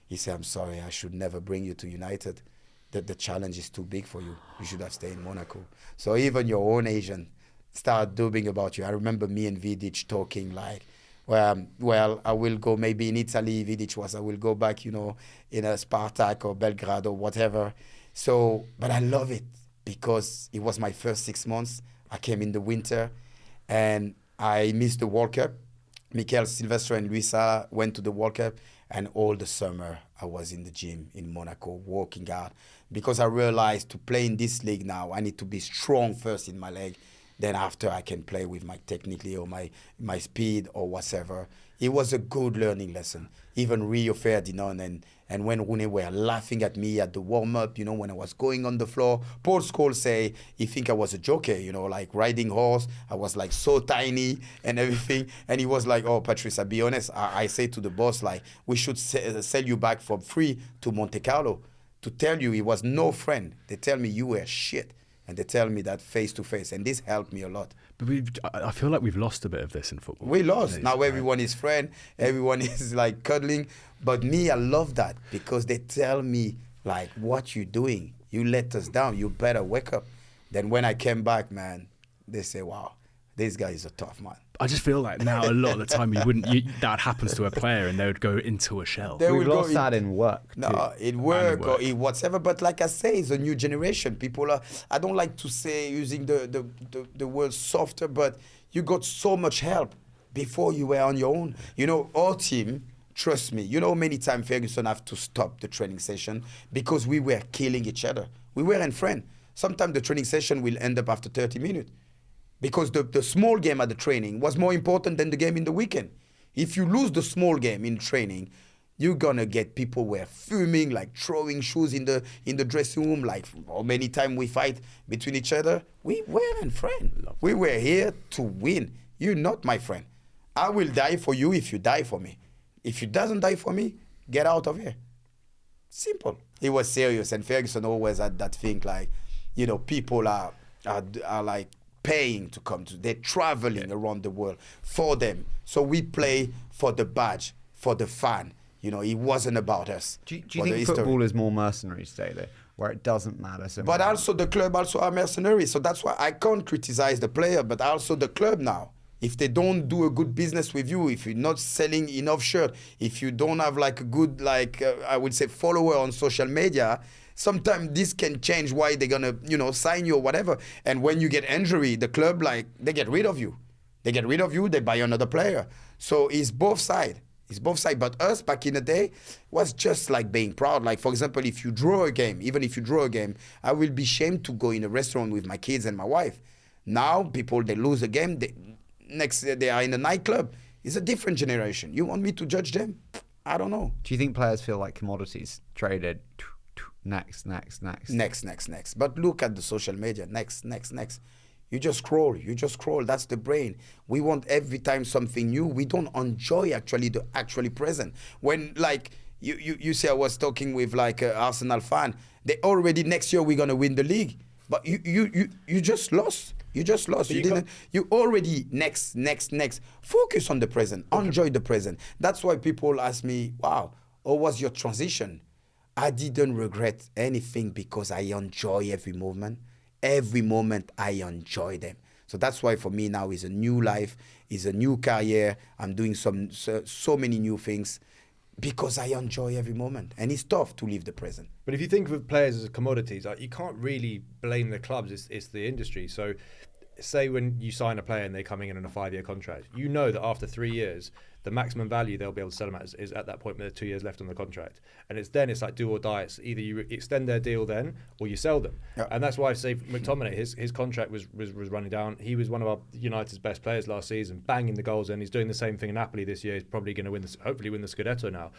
He said, I'm sorry. I should never bring you to United. The challenge is too big for you. You should have stayed in Monaco. So even your own agent start dubbing about you. I remember me and Vidic talking like, well, I will go maybe in Italy. Vidic was, I will go back, you know, in a Spartak or Belgrade or whatever. So, but I love it because it was my first 6 months. I came in the winter and I missed the World Cup. Mikel Silvestre and Luisa went to the World Cup, and all the summer I was in the gym in Monaco working out because I realized to play in this league now, I need to be strong first in my leg. Then after I can play with my technically or my speed or whatever. It was a good learning lesson. Even Rio Ferdinand and when Rooney were laughing at me at the warm-up, you know, when I was going on the floor, Paul Scholes say he think I was a joker, you know, like riding horse. I was like so tiny and everything. And he was like, oh, Patrice, I'll be honest. I say to the boss, like, we should sell you back for free to Monte Carlo. To tell you he was no friend. They tell me you were shit. And they tell me that face to face, and this helped me a lot. But I feel like we've lost a bit of this in football. We lost. Now everyone is friend, everyone is like cuddling. But me, I love that because they tell me like, what you doing? You let us down. You better wake up. Then when I came back, man, they say, wow, this guy is a tough man. I just feel like now a lot of the time that happens to a player and they would go into a shell. We've lost that in work. No, it work or it whatever. But like I say, it's a new generation. People are. I don't like to say using the word softer, but you got so much help before you were on your own. You know, our team. Trust me. You know, many times Ferguson have to stop the training session because we were killing each other. We weren't friends. Sometimes the training session will end up after 30 minutes. Because the small game at the training was more important than the game in the weekend. If you lose the small game in training, you're gonna get people who are fuming, like throwing shoes in the dressing room, like how many times we fight between each other. We weren't friends. We were here to win. You're not my friend. I will die for you if you die for me. If you doesn't die for me, get out of here. Simple. It was serious, and Ferguson always had that thing like, you know, people are like paying to come to. They're traveling around the world for them. So we play for the badge, for the fan. You know, it wasn't about us. Do you think football is more mercenary today, though, where it doesn't matter so much? But also the club also are mercenaries. So that's why I can't criticize the player, but also the club now. If they don't do a good business with you, if you're not selling enough shirt, if you don't have like a good, I would say, follower on social media, sometimes this can change why they're going to, you know, sign you or whatever. And when you get injury, the club, like, they get rid of you. They get rid of you, they buy another player. So it's both sides. It's both sides. But us, back in the day, was just like being proud. Like, for example, if you draw a game, even if you draw a game, I will be ashamed to go in a restaurant with my kids and my wife. Now, people, they lose a game, they are in a nightclub. It's a different generation. You want me to judge them? I don't know. Do you think players feel like commodities traded? Next. But look at the social media. Next. You just scroll. That's the brain. We want every time something new. We don't enjoy actually the actually present. When like you say I was talking with like an Arsenal fan. They already next year we're gonna win the league. But you just lost. You just lost. You already next. Focus on the present. Enjoy the present. That's why people ask me, wow, how was your transition? I didn't regret anything because I enjoy every moment. Every moment I enjoy them. So that's why for me now is a new life, is a new career. I'm doing so many new things because I enjoy every moment. And it's tough to leave the present. But if you think of players as commodities, like, you can't really blame the clubs, it's the industry. So say when you sign a player and they're coming in on a 5-year contract, you know that after 3 years, the maximum value they'll be able to sell them at is at that point when there's 2 years left on the contract. And it's like do or die. It's either you extend their deal then or you sell them. Yeah. And that's why I say McTominay, his contract was running down. He was one of our United's best players last season, banging the goals in. He's doing the same thing in Napoli this year. He's probably going to hopefully win the Scudetto now.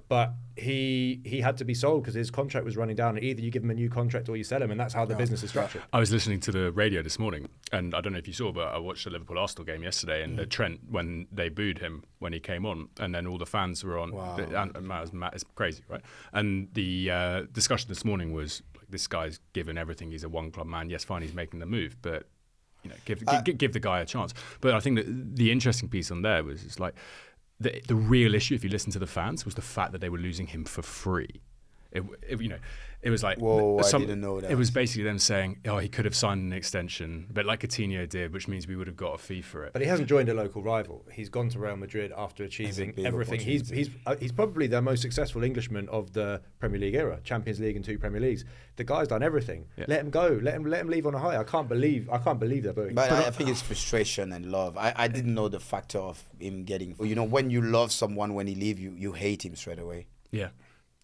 But he had to be sold because his contract was running down. And either you give him a new contract or you sell him, and that's how the business is structured. I was listening to the radio this morning, and I don't know if you saw, but I watched the Liverpool-Arsenal game yesterday, and Trent, when they booed him when he came on, and then all the fans were on. Wow. It's crazy, right? And the discussion this morning was, like, this guy's given everything. He's a one-club man. Yes, fine, he's making the move, but give the guy a chance. But I think that the interesting piece on there was, it's like, the real issue, if you listen to the fans, was the fact that they were losing him for free. It was like, whoa, I didn't know that. It was basically them saying, oh, he could have signed an extension, but like Coutinho did, which means we would have got a fee for it. But he hasn't joined a local rival. He's gone to Real Madrid after achieving everything. He's probably the most successful Englishman of the Premier League era, Champions League and 2 Premier Leagues. The guy's done everything. Yeah. Let him go. Let him leave on a high. I can't believe they're booing. But I think it's frustration and love. I didn't know the factor of him getting. When you love someone, when he leaves you hate him straight away. Yeah.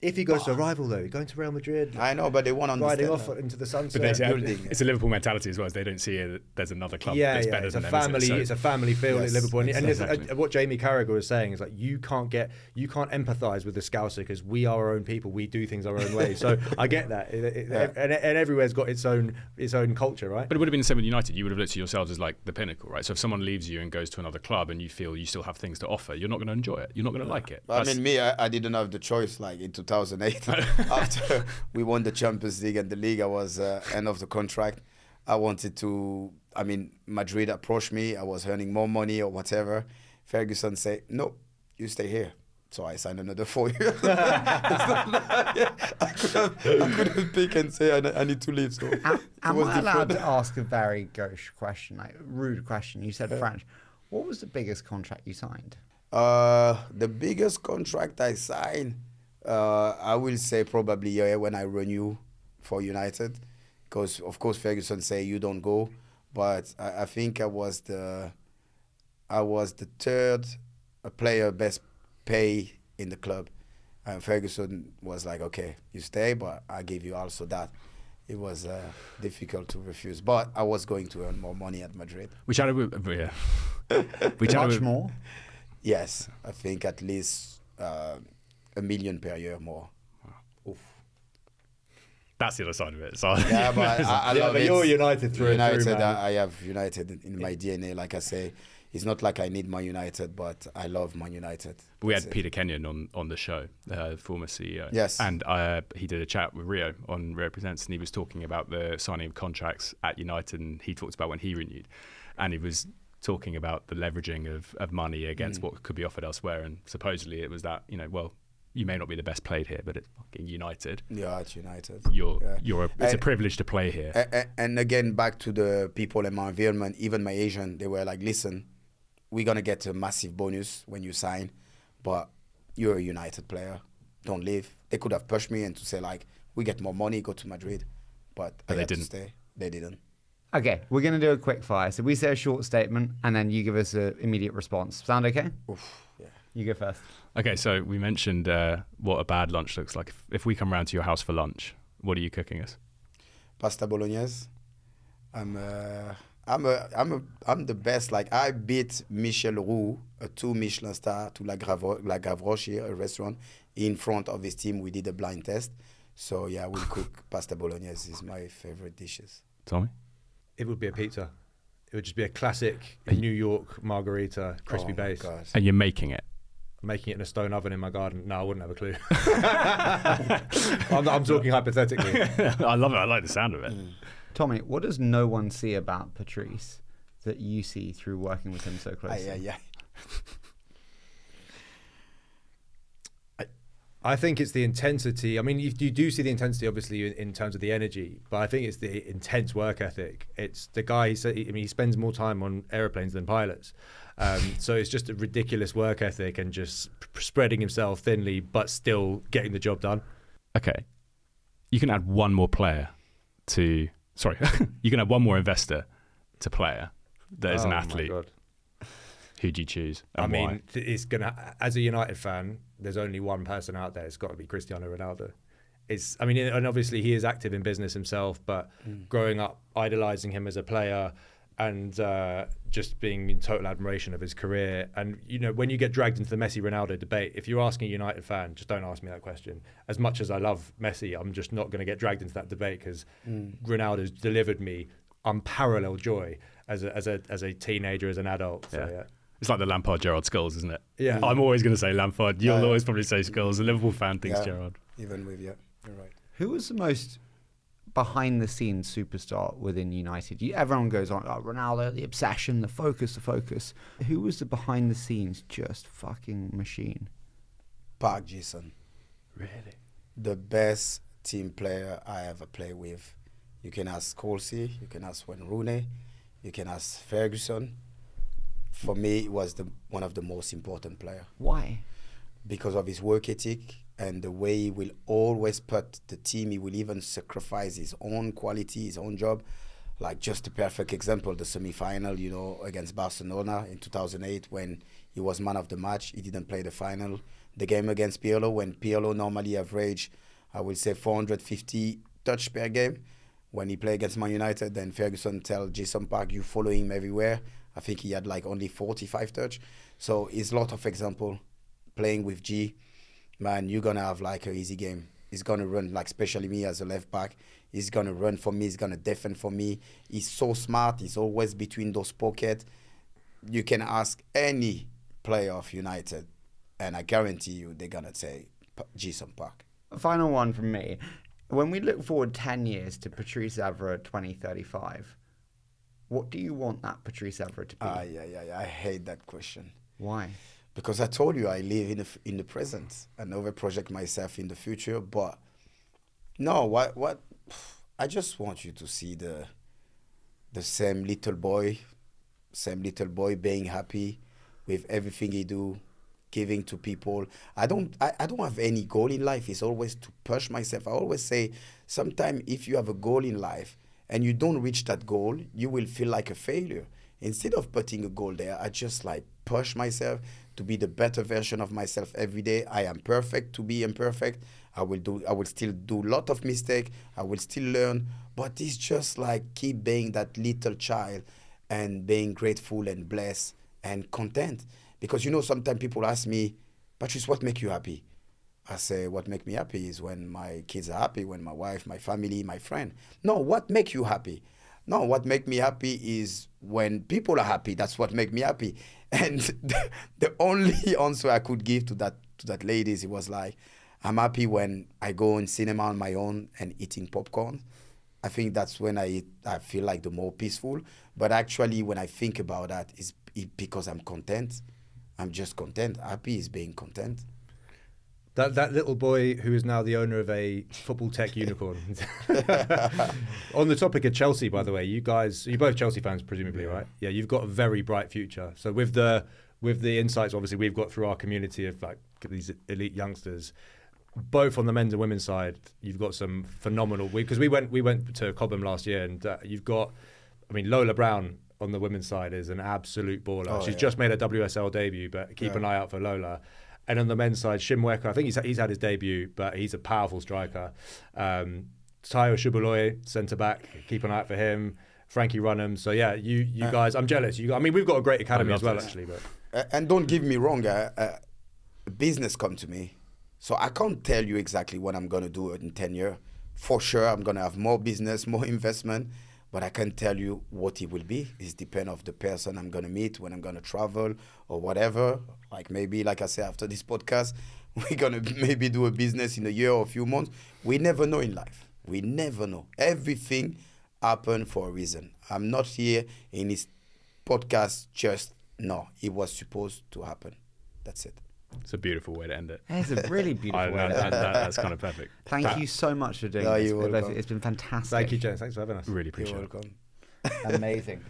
If he goes to a rival, though, going to Real Madrid. I know, but they won't understand. Riding off into the sunset. But it's a Liverpool mentality as well. As they don't see that there's another club that's better than them. It's a family feel at Liverpool. Exactly. And what Jamie Carragher was saying is, like, you can't empathise with the Scouser because we are our own people. We do things our own way. So I get that. And everywhere's got its own culture, right? But it would have been the same with United. You would have looked at yourselves as like the pinnacle, right? So if someone leaves you and goes to another club and you feel you still have things to offer, you're not going to enjoy it. You're not going to like it. I mean, I didn't have the choice. Like in 2008. After we won the Champions League and the league, I was end of the contract. I wanted to. I mean, Madrid approached me. I was earning more money or whatever. Ferguson said, "No, you stay here." So I signed another 4 years. I couldn't pick and say I need to leave. So am I allowed to ask a very gauche question, like rude question? You said French. What was the biggest contract you signed? The biggest contract I signed. I will say probably when I renew for United, because of course Ferguson say you don't go, but I think I was the third player best pay in the club, and Ferguson was like, okay, you stay, but I give you also that. It was difficult to refuse, but I was going to earn more money at Madrid. Much more? Yes, I think at least. $1 million per year more. Oof. That's the other side of it. So yeah, but I love it. You're United through United, and through, man. I have United in my DNA. Like I say, it's not like I need Man United, but I love Man United. But we had Peter Kenyon on the show, former CEO. Yes. And he did a chat with Rio on Rio Presents, and he was talking about the signing of contracts at United, and he talked about when he renewed. And he was talking about the leveraging of money against what could be offered elsewhere. And supposedly it was that, you may not be the best played here, but it's fucking United. Yeah, it's United. It's a privilege to play here. And again, back to the people in my environment, even my agent, they were like, listen, we're going to get a massive bonus when you sign, but you're a United player. Don't leave. They could have pushed me and to say, like, we get more money, go to Madrid. But I had to stay. They didn't. Okay, we're going to do a quick fire. So we say a short statement, and then you give us an immediate response. Sound okay? Oof, yeah. You go first. Okay, so we mentioned what a bad lunch looks like. If we come round to your house for lunch, what are you cooking us? Pasta bolognese. I'm the best. Like, I beat Michel Roux, a 2 Michelin star, to La Gavroche here, a restaurant. In front of his team, we did a blind test. So yeah, we'll cook pasta bolognese. It's my favorite dishes. Tommy? It would be a pizza. It would just be a classic New York margarita, crispy base. God. And you're making it? Making it in a stone oven in my garden. No, I wouldn't have a clue. I'm talking hypothetically. I love it. I like the sound of it. Tommy, what does no one see about Patrice that you see through working with him so closely? I think it's the intensity. I mean, you do see the intensity, obviously, in terms of the energy, but I think it's the intense work ethic. It's the guy, he spends more time on aeroplanes than pilots. So it's just a ridiculous work ethic and just spreading himself thinly, but still getting the job done. Okay. You can add one more player to... Sorry. You can add one more investor to player that is an athlete. My God. Who'd you choose? I mean, it's gonna. As a United fan, there's only one person out there. It's got to be Cristiano Ronaldo. And obviously he is active in business himself, but growing up idolizing him as a player and just being in total admiration of his career. And when you get dragged into the Messi Ronaldo debate, if you're asking a United fan, just don't ask me that question. As much as I love Messi, I'm just not going to get dragged into that debate because Ronaldo's delivered me unparalleled joy as a teenager, as an adult. So, yeah. It's like the Lampard Gerrard Scholes, isn't it? Yeah. I'm always going to say Lampard. You'll always probably say Scholes. The Liverpool fan thinks Gerrard. Even with you, you're right. Who was the most behind-the-scenes superstar within United? Everyone goes on, Ronaldo, the obsession, the focus. Who was the behind-the-scenes just fucking machine? Park Ji-sung. Really? The best team player I ever played with. You can ask Colsey, you can ask Wayne Rooney, you can ask Ferguson. For me, it was one of the most important players. Why? Because of his work ethic and the way he will always put the team. He will even sacrifice his own quality, his own job. Like just a perfect example, the semi-final, against Barcelona in 2008 when he was man of the match. He didn't play the final. The game against Pirlo, when Pirlo normally average, I would say 450 touch per game. When he played against Man United, then Ferguson tell Jason Park, you follow him everywhere. I think he had like only 45 touch. So it's a lot of example. Playing with G, man, you're going to have like an easy game. He's going to run, like especially me as a left back. He's going to run for me. He's going to defend for me. He's so smart. He's always between those pockets. You can ask any player of United, and I guarantee you they're going to say Jason Park. A final one from me. When we look forward 10 years to Patrice Evra 2035, what do you want that Patrice Evra to be? I hate that question. Why? Because I told you I live in the present. I never project myself in the future. But no, what? I just want you to see the same little boy being happy with everything he do, giving to people. I don't have any goal in life. It's always to push myself. I always say, sometimes if you have a goal in life and you don't reach that goal, you will feel like a failure. Instead of putting a goal there, I just like push myself to be the better version of myself every day. I am perfect to be imperfect. I will still do a lot of mistakes. I will still learn. But it's just like keep being that little child and being grateful and blessed and content. Because sometimes people ask me, Patrice, what makes you happy? I say, what makes me happy is when my kids are happy, when my wife, my family, my friend. No, what makes you happy? No, what makes me happy is when people are happy. That's what makes me happy. And the only answer I could give to that lady is, it was like, I'm happy when I go in cinema on my own and eating popcorn. I think that's when I feel like the more peaceful. But actually, when I think about that, it's because I'm content. I'm just content. Happy is being content. That little boy who is now the owner of a football tech unicorn. On the topic of Chelsea, by the way, you're both Chelsea fans, presumably, right? Yeah, you've got a very bright future. So with the insights, obviously, we've got through our community of like these elite youngsters, both on the men's and women's side, you've got some phenomenal. Because we went to Cobham last year, and you've got, Lola Brown on the women's side is an absolute baller. She's just made her WSL debut, but keep an eye out for Lola. And on the men's side, Shimweka, I think he's had his debut, but he's a powerful striker. Tayo Shubuloy, centre-back, keep an eye out for him. Frankie Runham. So, yeah, you guys, I'm jealous. We've got a great academy as well, actually. But and don't get me wrong, business come to me. So I can't tell you exactly what I'm going to do in 10 years. For sure, I'm going to have more business, more investment. But I can't tell you what it will be. It depends on the person I'm going to meet, when I'm going to travel or whatever. Like maybe, like I say, after this podcast, we're going to maybe do a business in a year or a few months. We never know in life. We never know. Everything happens for a reason. I'm not here in this podcast it was supposed to happen. That's it. It's a beautiful way to end it. It's a really beautiful way to end it. That's kind of perfect. Thank you so much for doing No, this. you're welcome. It's been fantastic. Thank you, James. Thanks for having us. Really appreciate You're it. welcome. Amazing.